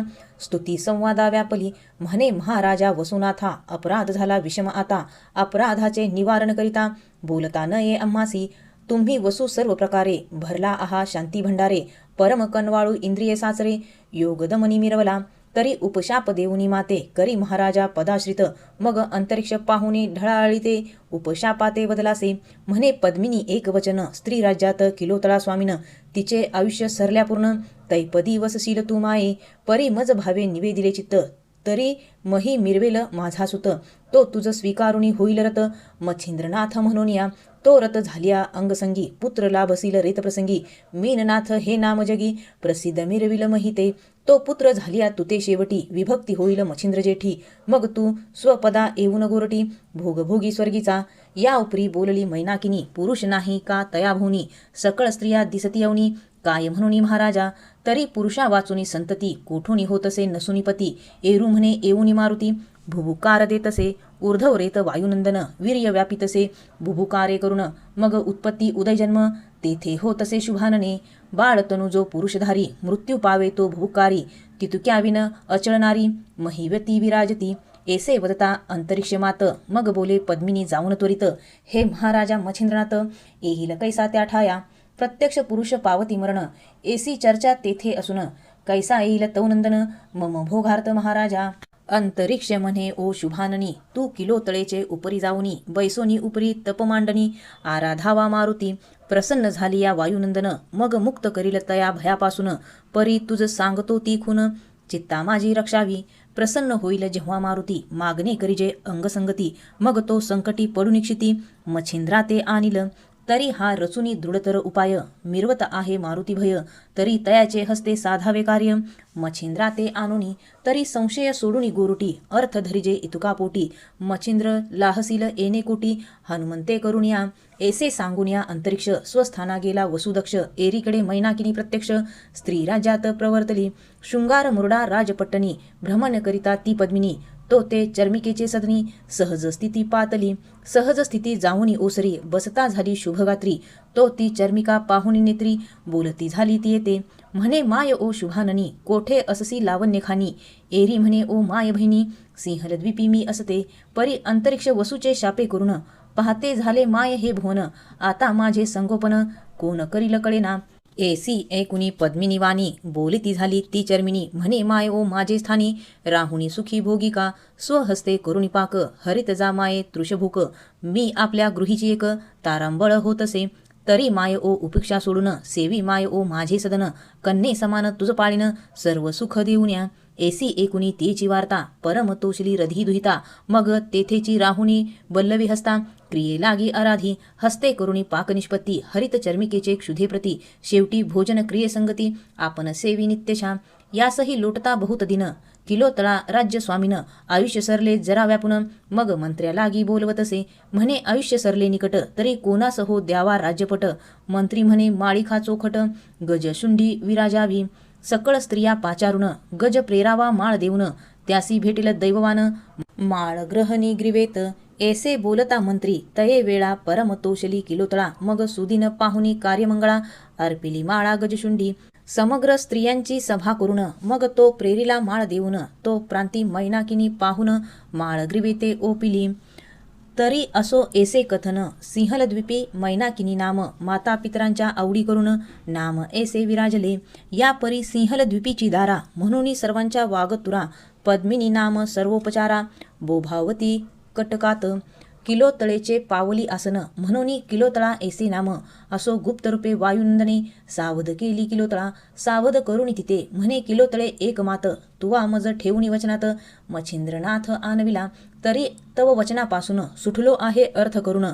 स्तुती संवादा व्यापली म्हणे महाराजा वसुनाथा अपराध झाला विषम आता अपराधाचे निवारण करिता बोलता न ये आम्हासी. तुम्ही वसु सर्व प्रकारे भरला आहा शांती भंडारे परम कनवाळू इंद्रिय साचरे योगदमनी मिरवला. तरी उपशाप देऊनी माते करी महाराजा पदाश्रित मग अंतरिक्ष पाहुणे ढळाळीते उपशापाते बदलासे. म्हणे पद्मिनी एक वचन स्त्री राज्यात किलोतळा स्वामीन तिचे आयुष्य सरल्या पूर्ण तैपदी वसशील तू माये परी मज भावे निवेदिले चित्त तरी मही मिरवेल माझा सुत तो तुझ स्वीकारुणी होईल रत मच्छिंद्रनाथ म्हणून या तो रत झालिया अंगसंगी पुत्र लाभसील रेतप्रसंगी मीननाथ हे नाम जगी प्रसिद्ध मिरविल महिते तो पुत्र झालिया तुते शेवटी विभक्ती होईल मच्छिंद्र जेठी मग तू स्वपदा येऊन गोरटी भोगभोगी स्वर्गीचा. या उपरी बोलली मैनाकिनी पुरुष नाही का तयाभोनी सकळ स्त्रिया दिसती यवनी काय म्हणून महाराजा. तरी पुरुषा वाचुनी संतती कोठुनी होतसे नसुनी पती एरू म्हणे येऊनी मारुती भुभुकार देतसे ऊर्ध्व रेत वायुनंदन वीर्य व्यापितसे भुभुकारे करुण मग उत्पत्ती उदयजन्म तेथे होतसे शुभानने. बाळ तनु जो पुरुषधारी मृत्यू पावे तो भुभुकारी तितुक्याविन अचळणारी महिवती विराजती. ऐसे वदता अंतरिक्ष मात मग बोले पद्मिनी जाऊन त्वरित हे महाराजा मच्छिंद्रनाथ येईल कैसा त्या ठाया प्रत्यक्ष पुरुष पावती मरण ऐसी चर्चा तेथे असून कैसा येईल तौनंदन मम भोगार्थ महाराजा. अंतरिक्ष म्हणे ओ शुभाननी तू किलो तळेचे उपरी जाऊनी बैसोनी उपरी तपमांडनी आराधावा मारुती प्रसन्न झाली या वायुनंदन मग मुक्त करील तया भयापासून परी तुझ सांगतो ती खून चित्ता माझी रक्षावी. प्रसन्न होईल जेव्हा मारुती मागणे करीजे अंगसंगती मग तो संकटी पडू निक्षिती मच्छिंद्रा ते आणील. तरी हा रचुनी दृढतर उपाय मिरवत आहे मारुती भय तरी तयाचे हस्ते साधावे कार्य मच्छिंद्रा ते आणुनी तरी संशय सोडुनी गोरुटी अर्थ धरिजे इतुका पोटी मच्छिंद्र लाहसील येणे कोटी हनुमंते करुनिया. ऐसे सांगुनिया अंतरिक्ष स्वस्थाना गेला वसुदक्ष एरीकडे मैनाकिनी प्रत्यक्ष स्त्री राज्यात प्रवर्तली शृंगार मुरडा राजपट्टणी भ्रमण करिता ती पद्मिनी तो ते चर्मिकेचे सदनी सहज स्थिती पातली सहज स्थिती जाऊनी ओसरी बसता झाली शुभगात्री तो ती चर्मिका पाहुणी नेत्री बोलती झाली ती येते. म्हणे माय ओ शुभाननी कोठे अससी लावण्यखानी एरी म्हणे ओ माय बहिणी सिंहलद्वीपी मी असते परी अंतरिक्ष वसूचे शापे करून पाहते झाले माय हे भुवन आता माझे संगोपन कोण करील कळेना. ऐसी ऐकुनी पद्मिनी वाणी बोलिती झाली ती चर्मिणी म्हणे माय ओ माझे स्थानी राहुणी सुखी भोगिका स्वहस्ते करुणी पाक हरित जा माये तृषभूक मी आपल्या गृहीची एक तारांबळ होतसे. तरी माय ओ उपेक्षा सोडून सेवी माय ओ माझे सदन कन्ये समान तुझ पाळीन सर्व सुख देऊन्या. ऐसी एकुनी तेची वार्ता परम तोषली रधी दुहिता मग तेथेची राहुणी बल्लवी हस्ता क्रिये लागी आराधी हस्ते करुणी पाक निष्पत्ती हरित चर्मिकेचे क्षुधे प्रती शेवटी भोजन क्रिये संगती आपण सेवी नित्यशा. यासही लोटता बहुत दिन किलो तळा राज्य स्वामीन आयुष्य सरले जरा व्यापून मग मंत्र्या लागी बोलवतसे म्हणे आयुष्य सरले निकट तरी कोणास हो द्यावा राज्यपट मंत्री म्हणे माळिखा चोखट गजशुंडी विराजावी सकळ स्त्रिया पाचारुण गज प्रेरावा माळ देऊन त्यासी भेटील दैववान माळ ग्रहणी ग्रीवेत. ऐसे बोलता मंत्री तये वेळा परमतोषली किलोतळा मग सुदिन पाहुनी कार्यमंगळा अर्पिली माळा गजशुंडी समग्र स्त्रियांची सभा करून मग तो प्रेरीला माळ देऊन तो प्रांती मैनाकिनी पाहुन माळ ग्रीवेते ओपिली. तरी असो ऐसे कथन सिंहलद्वीपी मैनाकिनी नाम माता पितरांच्या आवडी करून नाम ऐसे विराजले. या परी सिंहलद्वीपीची दारा म्हणून सर्वांच्या वागतुरा पद्मिनी नाम सर्वोपचारा बोभावती कटकात किलो तळेचे पावली आसन म्हणून किलोतळा ऐसे नाम असो गुप्त रूपे वायुनंदने सावध केली किलोतळा सावध करुणी तिथे म्हणे किलोतळे एक मात तुवा मज ठेवणी वचनात मच्छिंद्रनाथ आणविला. तरी तव वचनापासून सुटलो आहे अर्थ करून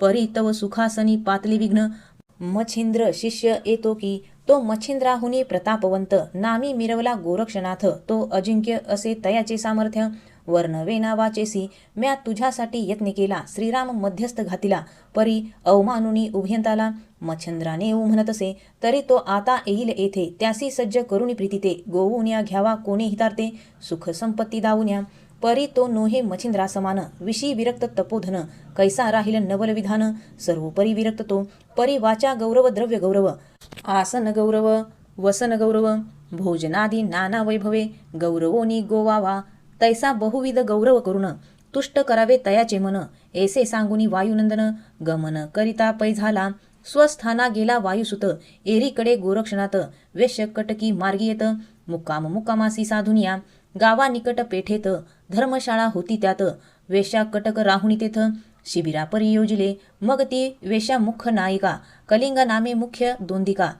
परी तव सुखासनी पातली विघ्न मच्छिंद्र शिष्य येतो की तो मच्छिंद्राहुनी प्रतापवंत नामी मिरवला गोरक्षनाथ तो अजिंक्य असे तयाचे सामर्थ्य वर्णवेना वाचेसी म्या तुझ्यासाठी यत्न केला श्रीराम मध्यस्थ घातिला परी अवमानुनी उभयंताला मच्छंद्राने येऊ म्हणतसे तरी तो आता येईल येथे त्यासी सज्ज करुणी प्रीतीते गोवून्या घ्यावा कोणी हितार्थे सुख संपत्ती दावून्या परी तो नोहे मच्छिंद्रा समान विशी विरक्त तपोधन कैसा राहील नवल विधान सर्वोपरी विरक्त तो परी वाचा गौरव द्रव्य गौरव आसन गौरव वसन गौरव भोजनादी नाना वैभवे गौरवोनी गोवावा तैसा बहुविध गौरव करून तुष्ट करावे तयाचे मन ऐसे सांगुनी वायुनंदन गमन करिता पै झाला स्वस्थाना गेला वायुसुत एरीकडे गोरक्षनाथ वेश्य कटकी मार्गी येत मुक्कामासी साधुनिया गावा निकट पेठेत धर्मशाळा होती त्यात वेश्या कटक राहुणी तेथ शिबिरा परी योजिले मग ती वेश्या मुख्य नायिका कलिंग नामे मुख्य दोंदिका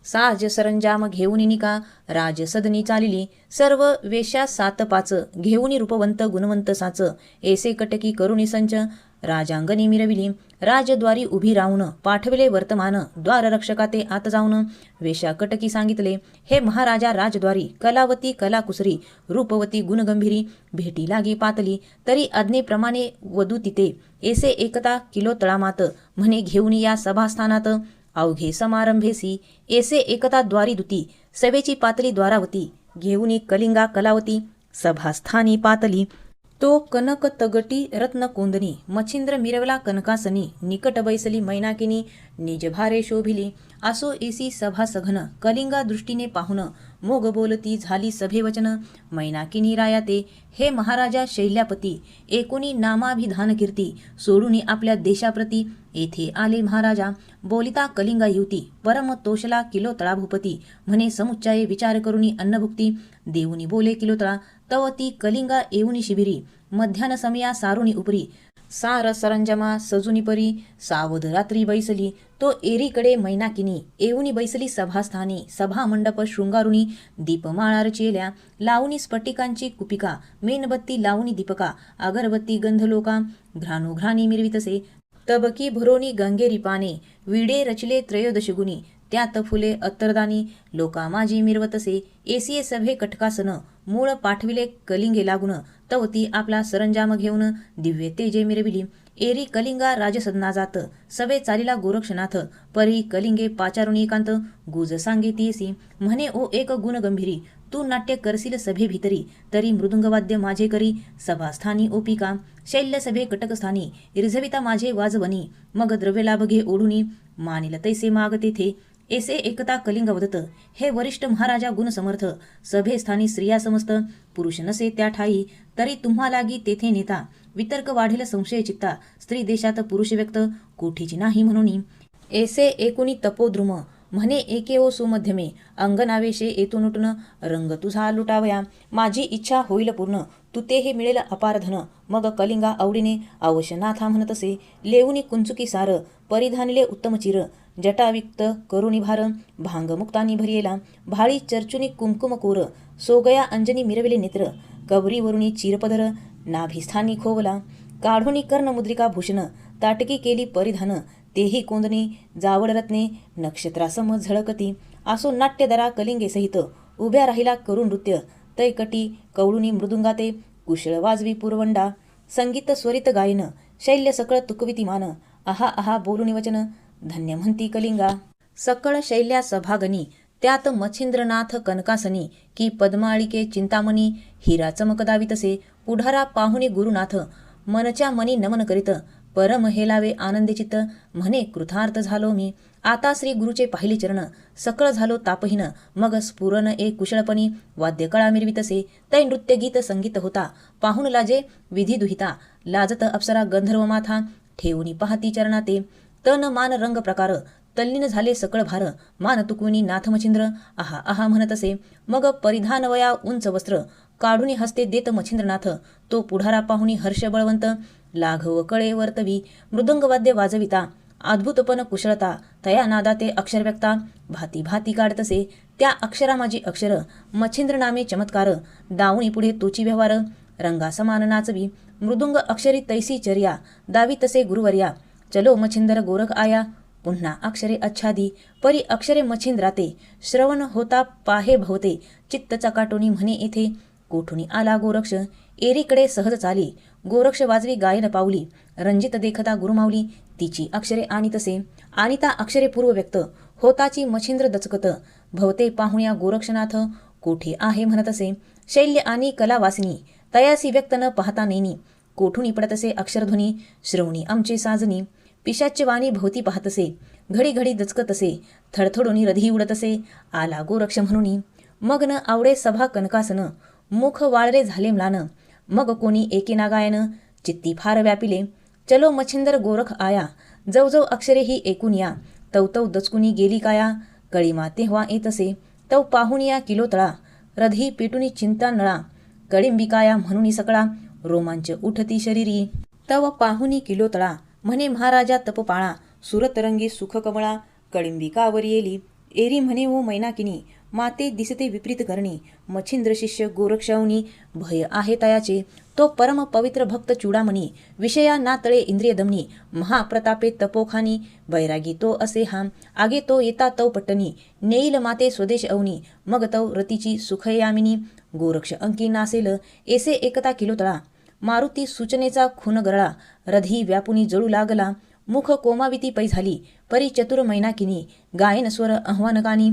साज सरंजाम घेऊनी निका राज सदनी चालिली सर्व वेश्या 7-5 घेऊनी रूपवंत गुणवंत साच ऐसे कटकी करुणी संच राजांगणी मिरविली राजद्वारी उभी राहून पाठविले वर्तमान द्वाररक्षका ते आत जाऊन वेश्या कटकी सांगितले हे महाराजा राजद्वारी कलावती कलाकुसरी रूपवती गुणगंभीरी भेटी लागी पातली तरी आज्ञेप्रमाणे वधू तिथे ऐसे एकता किलो तळामात म्हणे घेऊन या सभास्थानात अवघे समारंभेसी ऐसे एकता द्वारी दुती सवेची पातली द्वारावती घेऊनी कलिंगा कलावती सभास्थानी पातली तो कनक तगटी रत्न कोंदणी मच्छिंद्र मिरवला कनकासनी निकट बैसली मैनाकिनी निजभारे शोभिली असो एसी सभा सघन कलिंगा दृष्टीने पाहुन मोग बोलती झाली सभेवचन मैनाकिनी रायाते हे महाराजा शैल्यापती एकुणी नामाभिधान कीर्ती सोडूनी आपल्या देशाप्रती येथे आले महाराजा बोलिता कलिंगा युती परम तोषला किलो तळाभूपती म्हणे समुच्चये विचार करुनी अन्नभुक्ती देऊनी बोले किलो तळा तव ती कलिंगा येऊनी शिबिरी मध्यान समया सारुनी उपरी सार सरंजमा सजुनी परी सावध रात्री बैसली तो एरीकडे मैनाकिनी येऊनी बैसली सभास्थानी सभा मंडप शृंगारुनी दीपमाळा रचेल्या लावणी स्फटिकांची कुपिका मेणबत्ती लावणी दीपका अगरबत्ती गंधलोका घ्राणोघ्राणी मिरवितसे तबकी भरोनी गंगेरी पाने विडे रचले त्रयोदशगुणी त्यात फुले अत्तरदानी लोका माझी मिरवतसे एसीए सभे कटकासन मूळ पाठविले कलिंगे लागून तवती आपला सरंजाम घेऊन दिव्य तेजे मिरविली एरी कलिंगा राजसदना जात सवे चालिला गोरक्षनाथ परी कलिंगे पाचारुणी एकांत गुज सांगेती येसी म्हणे ओ एक गुण गंभीरी तू नाट्य करशील सभे भीतरी तरी मृदुंगवाद्य माझे करी सभास्थानी ओपिका शैल्य सभे कटकस्थानी इर्झविता माझे वाजवनी मग द्रव्यलाभ घे ओढुनी मानिल तैसे माग तेथे ऐसे एकता कलिंग वदत हे वरिष्ठ महाराजा गुण समर्थ सभेस्थानी स्त्रिया समस्त पुरुष नसे त्या ठाई तरी तुम्हा लागी तेथे नेता वितर्क वाढेल संशय चित्ता स्त्री देशात पुरुष व्यक्त कोठीची नाही म्हणून ऐसे एकुणी तपोद्रुम म्हणे एके ओ सुमध्यमे अंगनावेशे येतून उठून रंग तुझा लुटावया माझी इच्छा होईल पूर्ण तू तेही मिळेल अपार धन मग कलिंगा आवडीने अवश्यनाथा म्हणतसे लेऊनी कुंचुकी सार परिधानिले उत्तम चिर जटाविक्त करुणी भार भांगमुक्तानी भरियेला भाळी चर्चुनी कुमकुम कोर सोगया अंजनी मिरविले नेत्र कबरीवरुनी चिरपदर नाभिस्थानी खोवला काढोनी कर्णमुद्रिका भूषण ताटकी केली परिधान तेही कोंदणी जावड रत्ने नक्षत्रासम झळकती असो नाट्यदरा कलिंगे सहित उभ्या राहिला करू नृत्य तैकटी कवळुनी मृदुंगाते कुशळ वाजवी पुरवंडा संगीत स्वरित गायन शैल्य सकळ तुकविती मान आहा आहा बोलुनी वचन धन्य म्हणती कलिंगा सकळ शैल्या सभागनी त्यात मच्छिंद्रनाथ कनकासनी की पद्माळिके चिंतामणी हिरा चमकदावितसे पुढारा पाहुणे गुरुनाथ मनच्या मनी नमन करीत परम हेलावे आनंदी चित्त म्हणे कृतार्थ झालो मी आता श्री गुरुचे पाहिले चरण सकळ झालो तापहीन मग स्फुरन एक कुशळपणी वाद्यकळा मिरवितसे तै नृत्य गीत संगीत होता पाहुण लाजे विधी दुहिता लाजत अप्सरा गंधर्व माथा ठेवूनी पाहती चरणाते तन मान रंग प्रकार तल्लीन झाले सकळ भार मान तुकविनी नाथ मच्छिंद्र आहा आहा म्हणतसे मग परिधान वया उंच वस्त्र काढुनी हस्ते देत मच्छिंद्रनाथ तो पुढारा पाहुणी हर्ष बळवंत लाघव कळे वर्तवी मृदंगवाद्य वाजविता अद्भुतपण कुशळता तया नादा ते अक्षर व्यक्ता भाती भाती काढतसे त्या अक्षरा माझी अक्षर मच्छिंद्र नामे चमत्कार दावणी पुढे तोची व्यवहार रंगा समान नाचवी मृदुंग अक्षरी तैसी चर्या दावी तसे गुरुवर्या चलो मच्छिंदर गोरख आया पुन्हा अक्षरे अच्छादी परी अक्षरे मच्छिंद्राते श्रवण होता पाहे भवते चित्त चकाटोनी म्हणे येथे कोठुनी आला गोरक्ष एरीकडे सहज चाली गोरक्ष वाजवी गायन पावली रंजित देखता गुरुमावली तिची अक्षरे आणि तसे आणिता अक्षरे पूर्व व्यक्त होताची मच्छिंद्र दचकत भवते पाहुण्या गोरक्षनाथ कोठे आहे म्हणत असे शैल्य आणि कलावासिनी तयासी व्यक्त न पाहता नेनी कोठुनी पडत असे अक्षरध्वनी श्रवणी आमचे साजनी पिशाच्य वाणी भोवती पाहत असे घडी घडी दचकत असे थडथडोनी रधी उडत असे आला गोरक्ष म्हणूनी मग न आवडे सभा कनकासन मुख वाळरे झाले म्लान मग कोणी एकेना गायन चित्ती फार व्यापिले चलो मच्छिंदर गोरख आया जवजव अक्षरे ही ऐकून या तव दचकुनी गेली काया कळीमा तेव्हा येत असे तव पाहुनिया किलो तळा रधी पेटुनी चिंता नळा कळिंबिकाया म्हणून सकळा रोमांच उठती शरीरी तव पाहुनी किलो तळा म्हणे महाराजा तपपाळा सुरतरंगी सुख कमळा कळिंबिकावर येली एरी म्हणे ओ मैनाकिनी माते दिसते विपरीत करणी मच्छिंद्र शिष्य गोरक्षाऊनी भय आहे तयाचे तो परम पवित्र भक्त चूडामणी विषया ना तळे इंद्रिय दमनी महाप्रतापे तपोखानी बैरागी तो असे हा आगे तो येता तव पट्टनी नेईल माते स्वदेश अवनी मग तव रतीची सुखयामिनी गोरक्ष अंकी नासेल एसे एकता किलो तळा मारुती सूचनेचा खून गरळा रधी व्यापुनी जळू लागला मुख कोमाविती पै झाली परी चतुर मैनाकिनी गायन स्वर आव्हानकानी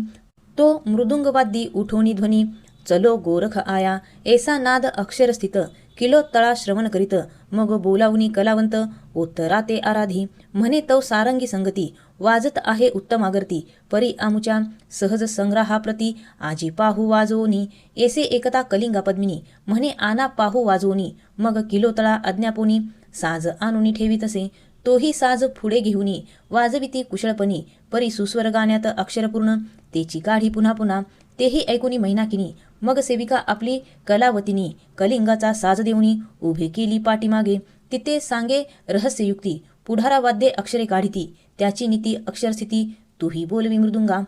तो मृदुंगवाद्यी उठोनी ध्वनी चलो गोरख आया ऐसा नाद अक्षर स्थित किलो तळा श्रवण करीत मग बोलावनी कलावंत उत्तराते आराधी म्हणे तव सारंगी संगती वाजत आहे उत्तम आगरती परी आमुच्या सहज संग्रहाप्रती आजी पाहू वाजवोनी ऐसे एकता कलिंगा पद्मिनी म्हणे आना पाहू वाजवोनी मग किलो तळा अज्ञापोनी साज आणूनी ठेवीत असे तोही साज पुढे घेऊनी वाजविती कुशळपणी परी सुस्वर गाण्यात अक्षरपूर्ण तेची काढी पुन्हा पुन्हा तेही ऐकुनी मैनाकिनी मग सेविका आपली कलावतीनी कलिंगाचा साज देऊनी उभे केली पाठीमागे तिथे सांगे रहस्ययुक्ती पुढारा वाद्ये अक्षरे काढिती त्याची नीती अक्षरस्थिती तूही बोलवी मृदुंगा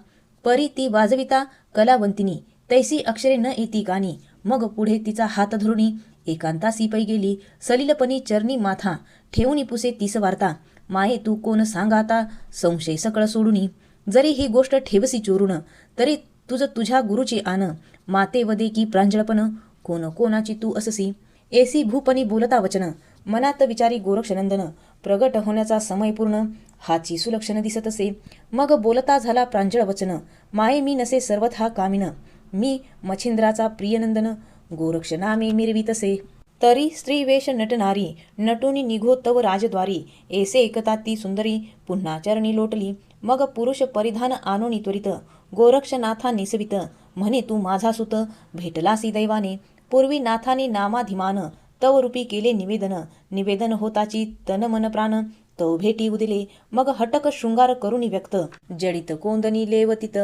परी ती वाजविता कलावंतिनी तैसी अक्षरे न येती कानी मग पुढे तिचा हात धरुणी एकांतासी पै गेली सलिलपणी चरणी माथा ठेवूनी पुसे तीस वार्ता माये तू कोण सांगा आता संशय सकळ सोडूनी जरी ही गोष्ट ठेवसी चोरून तरी तुझ तुझ्या गुरुची आन माते वदे की प्रांजळपण कोण कोणाची तू अससी एसी भूपणी बोलता वचन मनात विचारी गोरक्षनंदन प्रगट होण्याचा समय पूर्ण हाची सुलक्षण दिसत असे मग बोलता झाला प्रांजळ वचन माये मी नसे सर्वथा कामिन मी मच्छिंद्राचा प्रियनंदन गोरक्ष नामे मिरवीत असे तरी स्त्रीवेश नटनारी नटोनी निघो तव राजद्वारी ऐसे एकता ती सुंदरी पुन्हा चरणी लोटली मग पुरुष परिधान आणोनी त्वरित गोरक्षनाथा निसवित म्हणे तू माझा सुत भेटलासी दैवाने पूर्वी नाथाने नामाधिमान तव रूपी केले निवेदन होताची तन मन प्राण तव भेटी उदिले मग हटक शृंगार करुनी व्यक्त जडित कोंदनी लेवतीत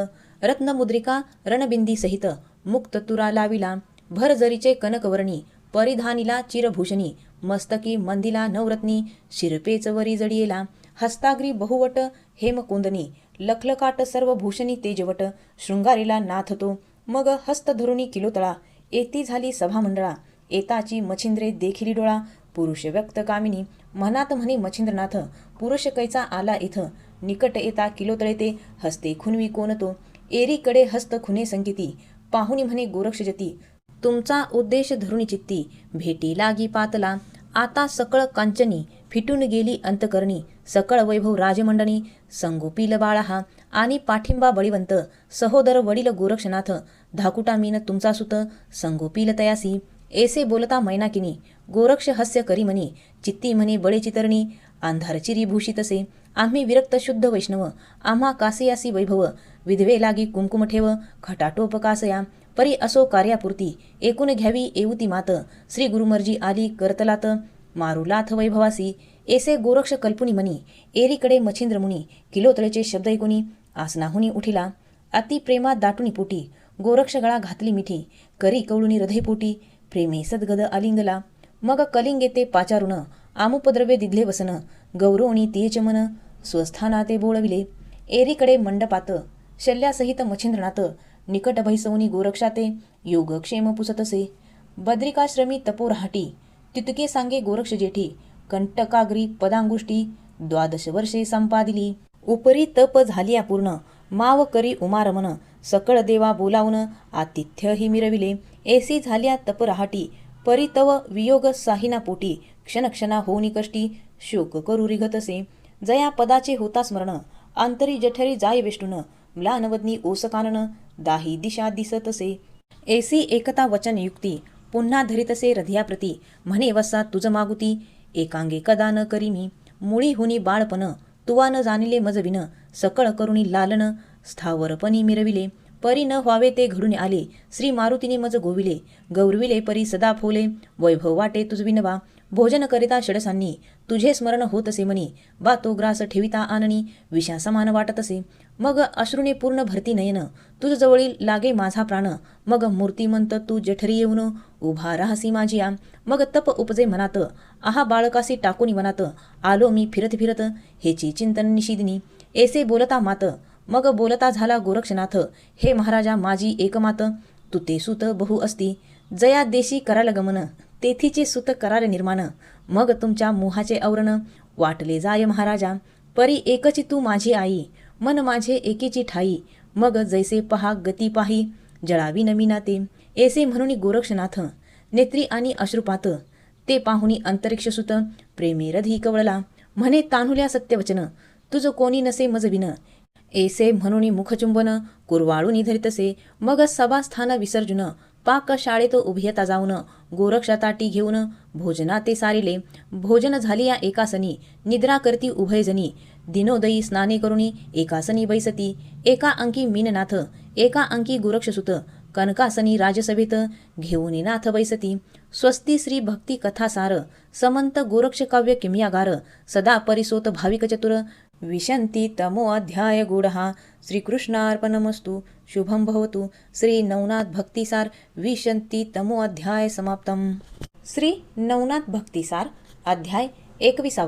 रत्नमुद्रिका रणबिंदी सहित मुक्त तुरा लाविला भर जरीचे कनकवर्णी परिधानीला चिरभूषणी मस्तकी मंदिला नवरत्नी शिरपेच वरी जडियेला हस्ताग्री बहुवट हेमकुंदनी लखलकाट सर्व भूषणी तेजवट शृंगारीला नाथ तो मग हस्त धरुणी किलोतळा एती झाली सभामंडळा एताची मच्छिंद्रे देखिली डोळा पुरुष व्यक्त कामिनी मनात म्हणे मच्छिंद्रनाथ पुरुष कैचा आला इथं निकट येता किलोतळे ते हस्ते खुनवी कोण तो एरीकडे हस्त खुने संकिती पाहुणी म्हणे गोरक्षजती तुमचा उद्देश धरुणी चित्ती भेटी लागी पातला आता सकळ कांचनी फिटून गेली अंतकरणी सकळ वैभव राजमंडणी संगोपील बाळहा आणि पाठिंबा बळीवंत सहोदर वडील गोरक्षनाथ धाकुटा मीन तुमचा सुत संगोपील तयासी ऐसे बोलता मैनाकिनी गोरक्ष हास्य करी म्हणी चित्ती म्हणे बळे चितरणी अंधारचिरी भूषितसे आम्ही विरक्त शुद्ध वैष्णव आम्हा कासयासी वैभव विधवे लागी कुंकुम ठेव खटाटोप कासया परी असो कार्यापुरती एकूण घ्यावी येऊती मात श्री गुरुमर्जी आली करतलात मारुलाथ वैभवासी ऐसे गोरक्ष कल्पुनी मनी एरीकडे मच्छिंद्र मुनी किलोतळेचे शब्द ऐकुनी आसनाहुनी उठिला अति प्रेमात दाटुनी पोटी गोरक्ष गळा घातली मिठी करी कवळुनी हृदयपोटी प्रेमे सद्गद आलिंगला मग कलिंग येते पाचारुन आमुपद्रव्य दिधले वसन गौरवणी तियेच मन स्वस्थानाते बोळविले एरीकडे मंडपात शल्यासहित मच्छिंद्रनाथ निकट भैसवनी गोरक्षाते योगक्षेम पुसतसे बद्रिकाश्रमी तपोरहाटी तितके सांगे गोरक्ष जेठी कंटकाग्री पदांगुष्टी 12 वर्षे संपादिली उपरी तप झालिया पूर्ण माव करी उमारमन सकळ देवा बोलावून आतिथ्यही मिरविले ऐसी झालिया तप रहाटी परी तव वियोग साहिना पोटी क्षणक्षणा होनी कष्टी शोक करू रिघतसे जया पदाचे होता स्मरण अंतरी जठरी जाय वेष्टून म्लानवदनी ओसकानन दाही दिशा दिसतसे ऐसी एकता वचन युक्ती पुन्हा धरितसे हृदयाप्रती म्हणे वसा तुझ मागुती एकांगे कदा न करी मी मुळी हुनी बाळपण तुवा न जाणिले मजविन सकळ करुणी लालन स्थावरपणी मिरविले परी न व्हावे ते घडून आले श्री मारुतीने मज गोविले गौरविले परी सदा फोले वैभव वाटे तुझ विनवा भोजन करिता षडसांनी तुझे स्मरण होत असे मनी बा तो ग्रास ठेविता आननी विषा समान वाटत असे मग अश्रुने पूर्ण भरती नयन तुझ जवळील लागे माझा प्राण मग मूर्तिमंत तू जठरी येऊन उभा राहसी माझिया मग तप उपजे मनात आहा बाळकासी टाकून वनात आलो मी फिरत फिरत हेची चिंतन निशिदिनी ऐसे बोलता मात मग बोलता झाला गोरक्षनाथ हे महाराजा माझी एकमात तू ते सुत बहु असती जया देशी कराल गमन तेथीचे सुत कराल निर्माण मग तुमच्या मोहाचे आवरण वाटले जाय महाराजा परी एकची तू माझी आई मन माझे एकीची ठाई मग जैसे पहा गती पाही जळावी नमीना ते ऐसे म्हणून गोरक्षनाथ नेत्री आणि अश्रुपात ते पाहुनी अंतरिक्ष सुत प्रेमी रधी कवळला म्हणे तान्हुल्या सत्यवचन तुझ कोणी नसे मजविन ऐसे म्हणून मुखचुंबन कुरवाळून धरितसे मग सभास्थान विसर्जन पाक शाळेत उभियता जाऊन गोरक्षा ताटी घेऊन भोजना ते सारिले भोजन झाली या एकासनी निद्रा करती उभयजनी दिनोदयी स्नाने करुणी एकासनी बैसती एका अंकी मीननाथ एका अंकी गोरक्षसुत कनकासनी राजसभेत घेऊन नाथ बैसती स्वस्ती श्री भक्ती कथासार समंत गोरक्ष काव्य किमयागार सदा परिसोत भाविक चतुर विशंती तमो अध्याय गूढहा श्रीकृष्णार्पणमस्तु शुभम भवतु श्री नवनाथ भक्तिसार विशंती तमो अध्याय समाप्तम श्री नवनाथ भक्तिसार अध्याय 21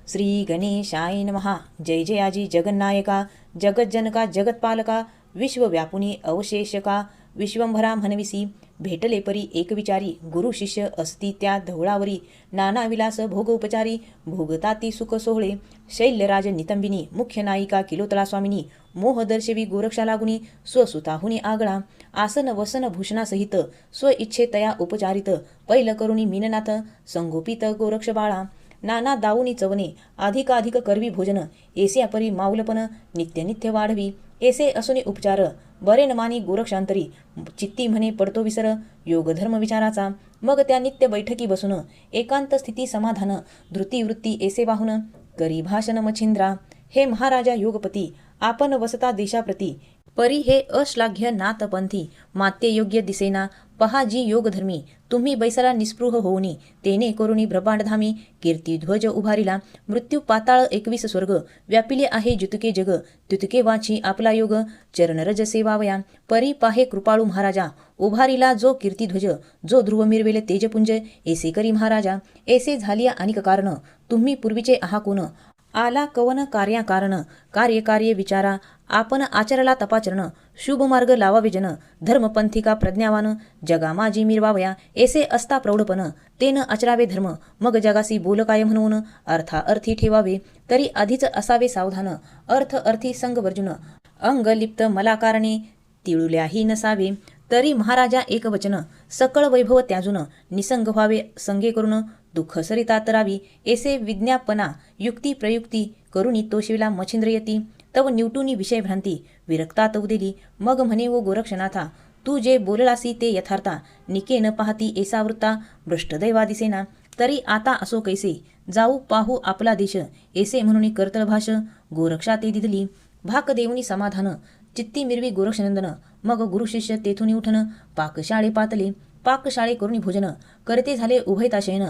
श्री गणेशाय नमः जय जयाजी जगन्नायका जगज्जनका जगत्पालका विश्वव्यापुनी अवशेषका विश्वंभरा म्हणविसी भेटले परी एक विचारी गुरु शिष्य असती त्या धवळावरी नाना विलास भोगोपचारी भोगताती सुख सोहळे शैल्यराज नितंबिनी मुख्य नायिका किलोतळा स्वामिनी मोह दर्शवी गोरक्षा लागुनी स्वसुताहुनी आगळा आसन वसन भूषणासहित स्व इच्छे तया उपचारित पैल करुणी मीननाथ संगोपित गोरक्ष बाळा नाना दावुनी चवने अधिकाधिक करवी भोजन ऐसे परी माऊलपण नित्य नित्य वाढवी ऐसे असुनी उपचार बरे नमानी गोरक्षांतरी चित्ती म्हणे पडतो विसर योगधर्म विचाराचा मग त्या नित्य बैठकी बसून एकांत स्थिती समाधान धृती वृत्ती ऐसे वाहून करी भाषण मच्छिंद्रा हे महाराजा योगपती आपण वसता देशाप्रती परी हे अश्लाघ्य नाथपंथी मात्य योग्य दिसेना पहा जी योगधर्मी तुम्ही बैसाला निस्पृह होऊनी तेने करुणी ब्रह्मांडधामी कीर्ती ध्वज उभारिला मृत्यू पाताळ 21 स्वर्ग व्यापिले आहे जुतके जग तुतके वाची आपला योग चरणरज सेवावया परी पाहे कृपाळू महाराजा उभारिला जो कीर्तिध्वज जो ध्रुव मिरवेले तेजपुंज ऐसे करी महाराजा ऐसे झालिया अनिक कारण तुम्ही पूर्वीचे आहा कोण आला कवन कार्या कारण कार्य कार्य विचारा आपण आचरला तपाचरण शुभ मार्ग लावावे जन धर्मपंथिका प्रज्ञावान जगा माझी मिरवावया ऐसे असता प्रौढपण तेन आचरावे धर्म मग जगासी बोल काय म्हणून अर्था अर्थी ठेवावे तरी आधीच असावे सावधान अर्थ अर्थी संग वर्जुन अंग लिप्त मला कारणे तिळुल्याही नसावे तरी महाराजा एक वचन सकळ वैभव त्याजून निसंग व्हावे संगे करून दुःख सरिता तरावी ऐसे विज्ञापना युक्ती प्रयुक्ती करुणी तोशिवला मच्छिंद्रयती तव निवटूनी विषय भ्रांती विरक्तात उदिली मग म्हणे वो गोरक्षनाथा तू जे बोललासी ते यथार्था निके न पाहती ऐसा वृत्ता भ्रष्टदैवा दिसेना तरी आता असो कैसे जाऊ पाहू आपला देश ऐसे म्हणून कर्तळभाष गोरक्षा ते दिदली भाक देऊनी समाधान चित्ती मिरवी गोरक्षनंदन मग गुरुशिष्य तेथून उठन पाकशाळे पातले पाकशाळे करुणी भोजन करते झाले उभयता शयन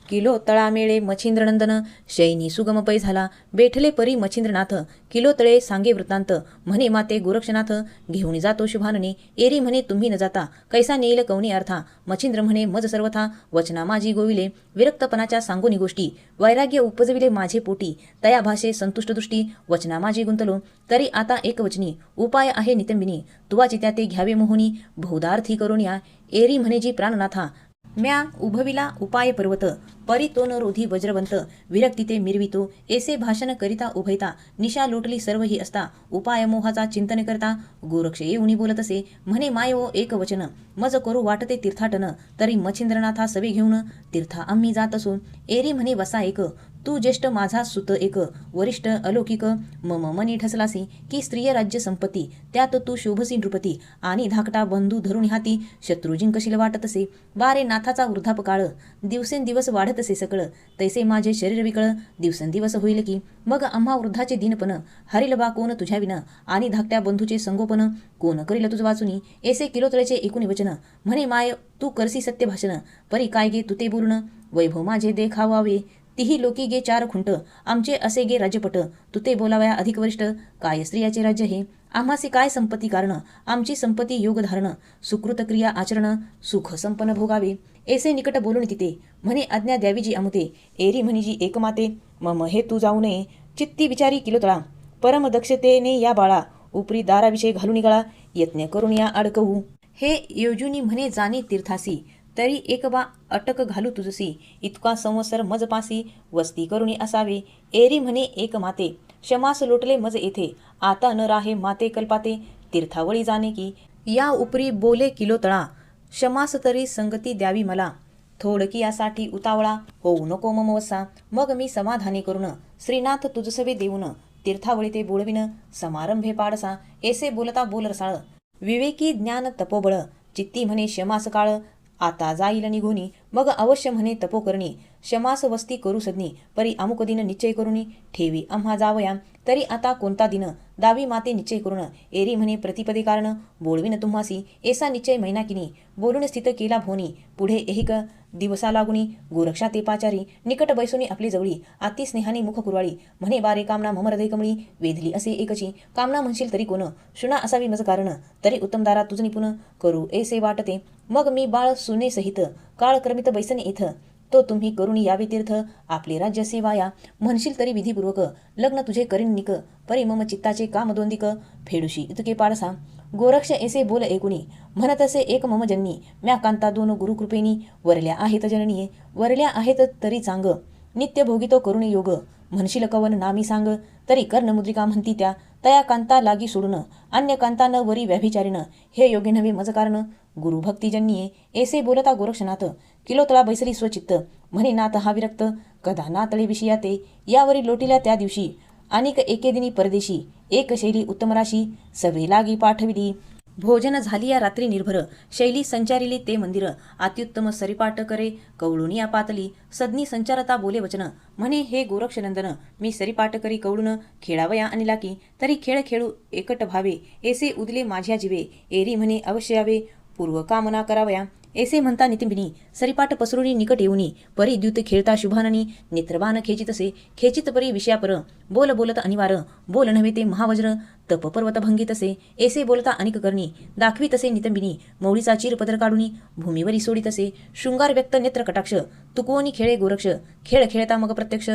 किलो तळा मेळे मच्छिंद्रनंदन शयनी सुगम पै झाला बेठले परी मच्छिंद्रनाथ किलो तळे सांगे वृत्तांत म्हणे माते गोरक्षनाथ घेऊन जातो शुभानने एरी म्हणे तुम्ही न जाता कैसा नेईल कवनी अर्था मच्छिंद्र म्हणे मज सर्वथा वचना माझी गोविले विरक्तपणाच्या सांगोनी गोष्टी वैराग्य उपजविले माझे पोटी तया भाषे संतुष्ट दृष्टी वचना माझी गुंतलो तरी आता एक वचनी उपाय आहे नितंबिनी तुवाची त्या ते घ्यावे मोहुनी बहुदार्थी करून या एरी म्हणे जी प्राणनाथा म्या उभविला उपाय पर्वत परी तो न रोधी वज्रवंत विरक्ती ते मिरवितो ऐसे भाषण करिता उभयता निशा लोटली सर्व ही असता उपाय मोहाचा चिंतन करता गोरक्ष येऊनी बोलत असे म्हणे माय ओ एक वचन मज करू वाटते तीर्थाटन तरी मच्छिंद्रनाथा सवे घेऊन तीर्था आम्ही जात असो एरी म्हणे वसा एक तू ज्येष्ठ माझा सुत एक वरिष्ठ अलौकिक मम मनी ठसलासी की स्त्रिय राज्य संपत्ती त्यात तू शोभसी नृपती आणि धाकटा बंधू धरून हाती शत्रू जिंकशील वाटत असे बारे नाथाचा वृद्धापकाळ दिवसेंदिवस वाढत असे सकळ तैसे माझे शरीर विकळ दिवसेंदिवस होईल की मग आम्हा वृद्धाचे दिनपण हरिल बा कोण तुझ्या विन आणि धाकट्या बंधूचे संगोपन कोण करील तुझ वाचुनी ऐसे किलोतळेचे एकूण वचन म्हणे माय तू करसी सत्य भाषण परी काय गे तू ते बोलून वैभव माझे देखावावे तिही लोकी गे चार खुंट आमचे असे गे राज्यपट तू ते बोलावया अधिक वरिष्ठ काय स्त्रियाचे राज्य हे आम्हासी काय संपत्ती कारण आमची संपत्ती योग धारण सुकृत क्रिया आचरण सुख संपन्न भोगावे ऐसे निकट बोलून तिथे म्हणे आज्ञा द्यावी जी अमुते एरी म्हणी जी एकमाते मम हे तू जाऊ नये चित्ती विचारी किलोतळा परम दक्षतेने या बाळा उपरी दाराविषयी घालून निघाला यत्न करून या अडकवू हे योजुनी म्हणे जाणे तीर्थासी तरी एक बा अटक घालू तुझसी इतका संवत्सर मज पासी वस्ती करुणी असावे एरी म्हणे एक माते क्षमास लोटले मज येथे आता न राहे माते कल्पाते तीर्थावळी जाणे की या उपरी बोले किलोतळा क्षमास तरी संगती द्यावी मला थोडकी यासाठी उतावळा होऊ नको मम वसा मग मी समाधानी करून श्रीनाथ तुझसवे देऊन तीर्थावळी ते बोलविन समारंभे पाडसा ऐसे बोलता बोल रसाळ विवेकी ज्ञान तपोबळ चित्ती म्हणे क्षमास काळ आता जाईल निघोनी मग अवश्य म्हणे तपो करणी क्षमास वस्ती करू सदनी परी अमुक दिन निश्चय करुनी ठेवी आम्हा जावया तरी आता कोणता दिन दावी माते निश्चय करून एरी म्हणे प्रतिपदे कारण बोलविन तुम्हासी ऐसा निश्चय महिना किनी बोलून स्थित केला भोनी पुढे एक दिवसा लागुनी गोरक्षा ते पाचारी निकट बैसोनी आपली जवळी अति स्नेहाने मुख कुरवाळी म्हणे बारे कामना मम हृदय कमळी वेधली असे एकची कामना म्हणशील तरी कोण शुना असावी मज कारण तरी उत्तम दारा तुझ निपुण करू ऐसे वाटते मग मी बाळ सुने सहित काळ क्रमित बैसने इथ तो तुम्ही करुणी यावे तीर्थ आपले राज्य सेवाया म्हणशील तरी विधीपूर्वक लग्न तुझे करीन निक परी मम चित्ताचे काम दोंदिक फेडुशी इतके पाडसा गोरक्ष ऐसे बोल ऐकुनी म्हणत असे एक मम जन्नी म्या कांता दोन गुरुकृपेनी वरल्या आहेत जननीये वरल्या आहेत तरी चांग नित्य भोगितो करुणी योग म्हणशील कवन नामी सांग तरी कर्णमुद्रिका म्हणती त्या तया कांता लागी सोडून अन्य कांता न वरी व्याभिचारीन हे योग्य नव्हे मज कारण गुरुभक्तीजन्ये ऐसे बोलता गोरक्षनाथ किलोतळा बैसली स्वचित्त म्हणे नाथ हा विरक्त कदा नातळे विषया ते यावरी लोटिल्या त्या दिवशी अनिक एकेदिनी परदेशी एक शैली उत्तम राशी सवे लागी पाठविली भोजन झाली या रात्री निर्भर शैली संचारिली ते मंदिर अत्युत्तम सरिपाट करे कवळून या पातली सदनी संचारता बोले वचन म्हणे हे गोरक्षनंदन मी सरिपाट करी कवळून खेळावया आणला की तरी खेळ खेळू एकट भावे ऐसे उदले माझ्या जीवे एरी म्हणे अवश्य यावे पूर्व कामना करावया ऐसे म्हणता नितिंबिनी सरिपाट पसरुनी निकट येऊनी परी द्युत खेळता शुभाननी नेत्रबाण खेचितसे खेचित परी विषयापर बोल बोलत अनिवार बोल नव्हे ते महावज्र तप पर्वत भंगितसे ऐसे बोलता अनिक करणी दाखवितसे नितंबिनी मौळीचा चिरपदर काढुनी भूमीवरी सोडितसे शृंगार व्यक्त नेत्र कटाक्ष तुकोनी खेळे गोरक्ष खेळ खेळता मग प्रत्यक्ष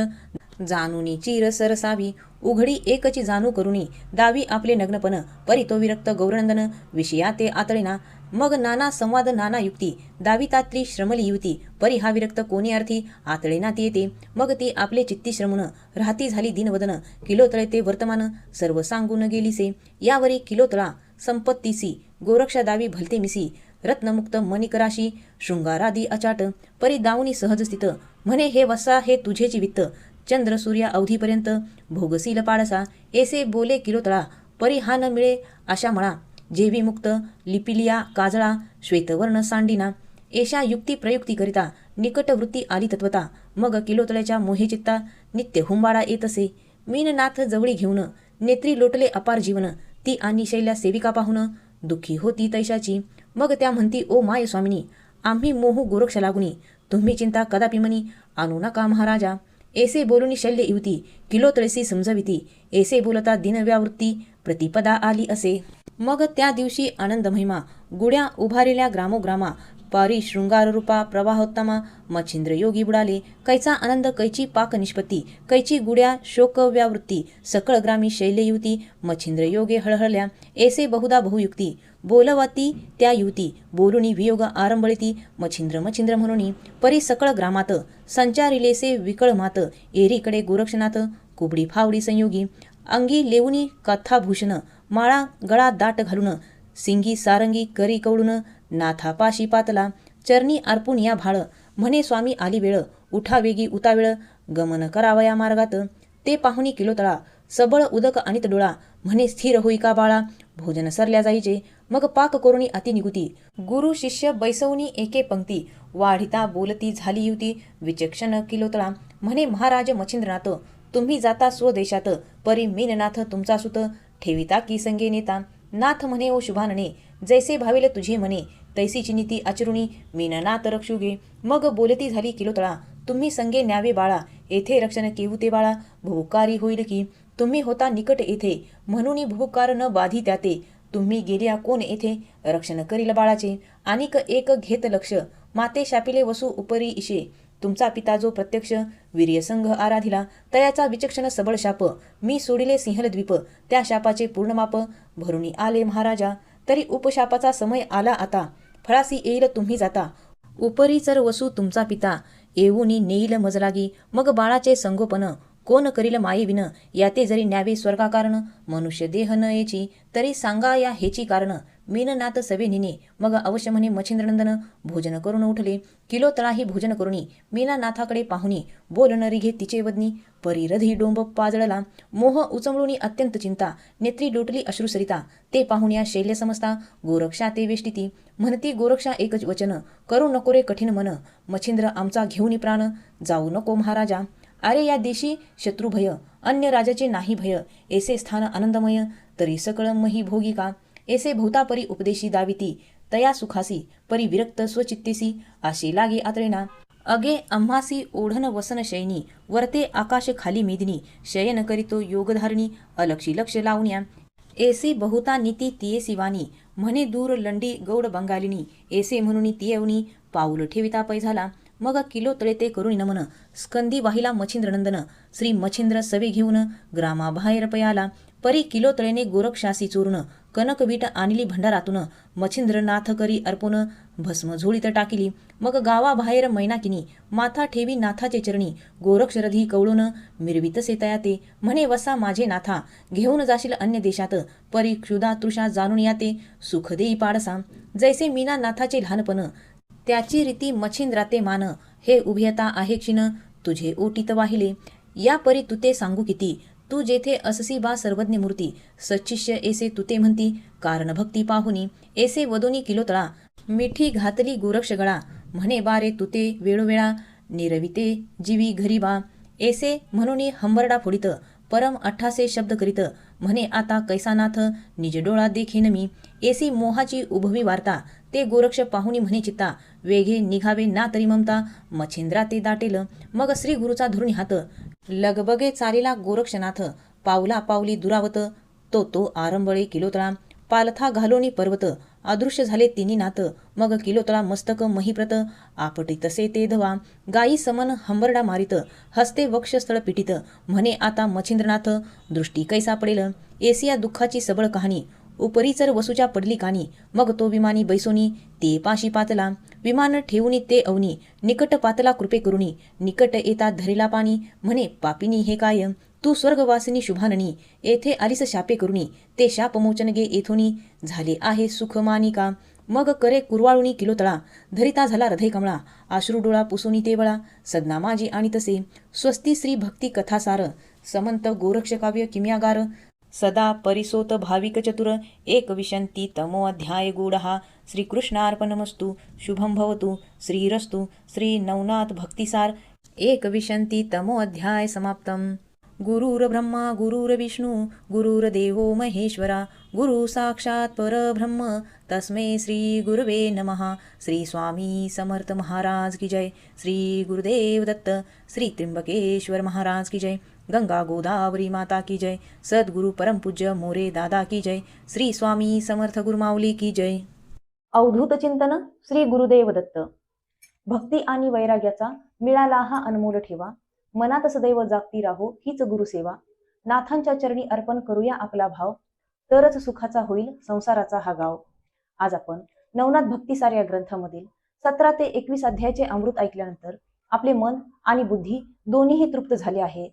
जानुनी चिर सरसावी उघडी एकची जाणू करुणी दावी आपले नग्नपण परी तो विरक्त गौरनंदन विषया ते आतळेना मग नाना संवाद नाना युक्ती दावितातली श्रमली युती परी हा विरक्त कोणी अर्थी आतळेना ती येते मग ती आपले चित्ती श्रमण राहती झाली दिनवदन किलोतळे ते वर्तमान सर्व सांगून गेलीसे यावरी किलोतळा संपत्तीसी गोरक्षा दावी भलते मिसी रत्नमुक्त मणिकराशी शृंगारादी अचाट परी दावनी सहज स्थित म्हणे हे वसा हे तुझेची वित्त चंद्र सूर्या अवधीपर्यंत भोगसील पाडसा ऐसे बोले किलोतळा परी हा न मिळे अशा म्हणा जेवी मुक्त लिपिलिया काजळा श्वेतवर्ण सांडिना एशा युक्ती प्रयुक्ती करिता निकट वृत्ती आली तत्वता मग किलोतळ्याच्या मोहे चित्ता नित्य हुंबाडा येत असे मीननाथ जवळी घेऊन नेत्री लोटले अपार जीवन ती आणि शैल्या सेविका पाहून दुःखी होती तैशाची मग त्या म्हणती ओ माय स्वामिनी आम्ही मोहू गोरक्ष लागुनी तुम्ही चिंता कदापि मनी आणू नका महाराजा ऐसे बोलुनी शल्य युती किलोतळेसी समजविती ऐसे बोलता दिनव्यावृत्ती प्रतिपदा आली असे मग त्या दिवशी आनंद महिमा गुड्या उभारलेल्या ग्रामोग्रामा पारी शृंगार रूपा प्रवाहोत्तमा मच्छिंद्र योगी बुडाले कैचा आनंद कैची पाक निष्पत्ती कैची गुड्या शोक व्यावृत्ती सकळ ग्रामी शैल्ययुती मच्छिंद्र योगे हळहळल्या ऐसे बहुधा बहुयुक्ती बोलवती त्या युती बोलुनी वियोग आरंभळती मच्छिंद्र मच्छिंद्र म्हणून परी सकळ ग्रामात संचारिलेसे विकळ मात एरीकडे गोरक्षनाथ कुबडी फावडी संयोगी अंगी लेवुनी कथाभूषण माळा गळा दाट घालून सिंगी सारंगी करी कवळून नाथा पाशी पातला चरणी अर्पून या भाळ म्हणे स्वामी आली वेळ उठा वेगी उतावेळ गमन करावया मार्गात ते पाहुणी किलोतळा सबळ उदक आणीत डोळा म्हणे स्थिर होई का बाळा भोजन सरल्या जायचे मग पाक करुणी अति निगुती गुरु शिष्य बैसवनी एके पंक्ती वाढिता बोलती झाली युती विचक्षण किलोतळा म्हणे महाराज मच्छिंद्रनाथ तुम्ही जाता स्वदेशात परी मीननाथ तुमचा सुत ठेविता की संगे नेता नाथ म्हणे ओ शुभानने जैसे भाविले तुझे म्हणे तैसीची नीती आचरुणी मीननाथ रक्षुगे मग बोलती झाली किलोतळा तुम्ही संगे न्यावे बाळा येथे रक्षण केवुते बाळा भुकारी होईल की तुम्ही होता निकट येथे म्हणून भुकार न बाधी त्याते तुम्ही गेल्या कोण येथे रक्षण करील बाळाचे आणिक एक घेत लक्ष माते शापिले वसू उपरी इशे तुमचा पिता जो प्रत्यक्ष वीर्यसंघ आराधिला तयाचा विचक्षण सबळ शाप मी सोडिले सिंहलद्वीप त्या शापाचे पूर्णमाप भरुणी आले महाराजा तरी उपशापाचा समय आला आता फळासी येईल तुम्ही जाता उपरी चर वसू तुमचा पिता येऊनी नेईल मजलागी मग बाळाचे संगोपन कोण करील मायेविन याते जरी न्यावे स्वर्गाकारण मनुष्य देह न येची तरी सांगा या हेची कारण मीननाथ सवे निने मग अवश्य म्हणे मच्छिंद्रनंदन भोजन करून उठले किलोतळाही भोजन करुणी मीनानाथाकडे पाहुनी बोल न रिघे तिचे वदनी परिरधी डोंब पाजळला मोह उचमळूनी अत्यंत चिंता नेत्री लोटली अश्रुसरिता ते पाहुण्या शैल्य समजता गोरक्षा ते वेष्टिती म्हणती गोरक्षा एकच वचन करू नको रे कठीण मन मच्छिंद्र आमचा घेऊनी प्राण जाऊ नको महाराजा अरे या देशी शत्रुभय अन्य राजाचे नाही भय ऐसे स्थान आनंदमय तरी सकळ मही भोगी का ऐसे भोवतापरी उपदेशी दाविती तया सुखासी परी विरक्त स्वचित्तेसी आशी लागे आत्रेना अगे आम्हासी ओढन वसन शयनी वरते आकाश खाली मेदिनी शयन करीतो योगधारिणी अलक्षी लक्ष लावण्या ऐसे बहुता नीती तियेसी वाणी म्हणे दूर लंडी गौड बंगालिनी ऐसे म्हणून तियवनी पाऊल ठेविता पै झाला मग किलोतळे ते करुणी नमन स्कंदी वाहिला मच्छिंद्रनंदन श्री मच्छिंद्र सवे घेऊन ग्रामाबाहेर पयाला परी किलोतळेने गोरक्षासी चोरून कनकवीट आणली भंडारातून मच्छिंद्रनाथ करी अर्पून भस्म झोळीत टाकिली मग गावाबाहेर मैनाकिनी माथा ठेवी नाथाचे चरणी गोरक्षरधी कवळून मिरवितसे तयाते म्हणे वसा माझे नाथा घेऊन जाशील अन्य देशात परी क्षुधा तृषा जाणून याते सुख देई पाडसा जैसे मीना नाथाचे लहानपण त्याची रीती मच्छिंद्राते मान हे उभयता आहे क्षीण तुझे ओटीत वाहिले या परी तुते सांगू किती तू जेथे अससी बा सर्वज्ञ मूर्ती सच्चिष्य ऐसे तुते म्हणती कारण भक्ती पाहुनी ऐसे वदोनी किलोतळा मिठी घातली गोरक्ष गळा म्हणे बारे तुते वेळोवेळा निरविते जीवी घरी बा ऐसे म्हणून हंबरडा फोडित परम अठ्ठासे शब्द करीत म्हणे आता कैसानाथ निज डोळा देखीन मी ऐसी मोहाची उभवी वार्ता ते गोरक्ष पाहुणी म्हणे चित्ता वेघे निघावे ना तरी ममता मच्छिंद्रा ते दाटेल मग श्री गुरुचा धरुणी हात लगबगे चालीला गोरक्षनाथ पावला पावली दुरावत तो आरंबळे किलोतळा पालथा घालोनी पर्वत अदृश्य झाले तिन्ही नात मग किलोतळा मस्तक महिप्रत आपटी तसे ते धवा गायी समन हंबरडा मारित हस्ते वक्षस्थळ पिटीत म्हणे आता मच्छिंद्रनाथ दृष्टी कैसा पडेल एसिया दुःखाची सबळ कहाणी उपरीचर वसूच्या पडली कानी मग तो विमानी बैसोनी ते पाशी पातला विमान ठेवूनी ते अवनी निकट पातला कृपे करुणी निकट येता धरेला पाणी म्हणे पापिनी हे काय तू स्वर्गवासिनी शुभाननी येथे आलीस शापे करुणी ते शापमोचन गे येथोनी झाले आहे सुख मानिका मग करे कुरवाळुनी किलोतळा धरिता झाला हृदय कमळा आश्रू डोळा पुसोनी ते वळा सदना माझी आणि तसे स्वस्ती श्री भक्ती कथासार समंत गोरक्ष काव्य किम्यागार सदा परिसोत भाविक चतुर एक विशंती तमो अध्याय गूढहा श्रीकृष्णार्पणमस्तु शुभं भवतु श्रीरस्तु श्री नवनाथ भक्तिसार एक विशंती तमो अध्याय समाप्तम गुरुर्ब्रह्मा गुरुर्विष्णू गुरुर्देवो महेश्वरा गुरु साक्षात परब्रह्म तस्मै श्री गुरवे नमः श्री स्वामी समर्थ महाराज की जय श्री गुरुदेव दत्त श्री त्र्यंबकेश्वर महाराज की जय गंगा गोदावरी माता की जय सद्गुरु परम पूज्य मोरे दादा की जय श्री स्वामी समर्थ गुरुमाऊली की जय अवधूत चिंतन श्री गुरुदेव दत्त भक्ती आणि वैराग्याचा मिळाला हा अनमोल ठेवा मनात सदैव जागती राहो हीच गुरुसेवा नाथांच्या चरणी अर्पण करूया आपला भाव तरच सुखाचा होईल संसाराचा हा गाव आज आपण नवनाथ भक्तिसार या ग्रंथामधील 17 ते 21 अध्यायाचे अमृत ऐकल्यानंतर आपले मन आणि बुद्धी दोन्हीही तृप्त झाले आहे.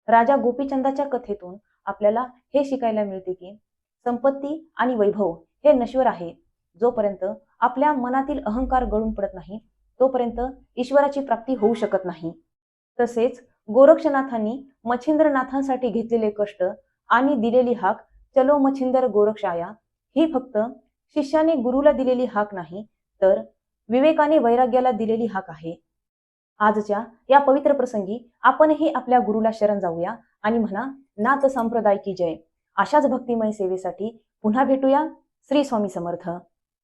राजा गोपीचंदाच्या कथेतून आपल्याला हे शिकायला मिळते की संपत्ती आणि वैभव हे नश्वर आहे. जोपर्यंत आपल्या मनातील अहंकार गळून पडत नाही तोपर्यंत ईश्वराची प्राप्ती होऊ शकत नाही. तसेच गोरक्षनाथांनी मच्छिंद्रनाथांसाठी घेतलेले कष्ट आणि दिलेली हाक चलो मच्छिंदर गोरक्षाया ही फक्त शिष्याने गुरुला दिलेली हाक नाही, तर विवेकाने वैराग्याला दिलेली हाक आहे. आजच्या या पवित्र प्रसंगी आपणही आपल्या गुरुला शरण जाऊया आणि म्हणा, नाथ संप्रदाय की जय. अशाच भक्तिमय सेवेसाठी पुन्हा भेटूया. श्री स्वामी समर्थ.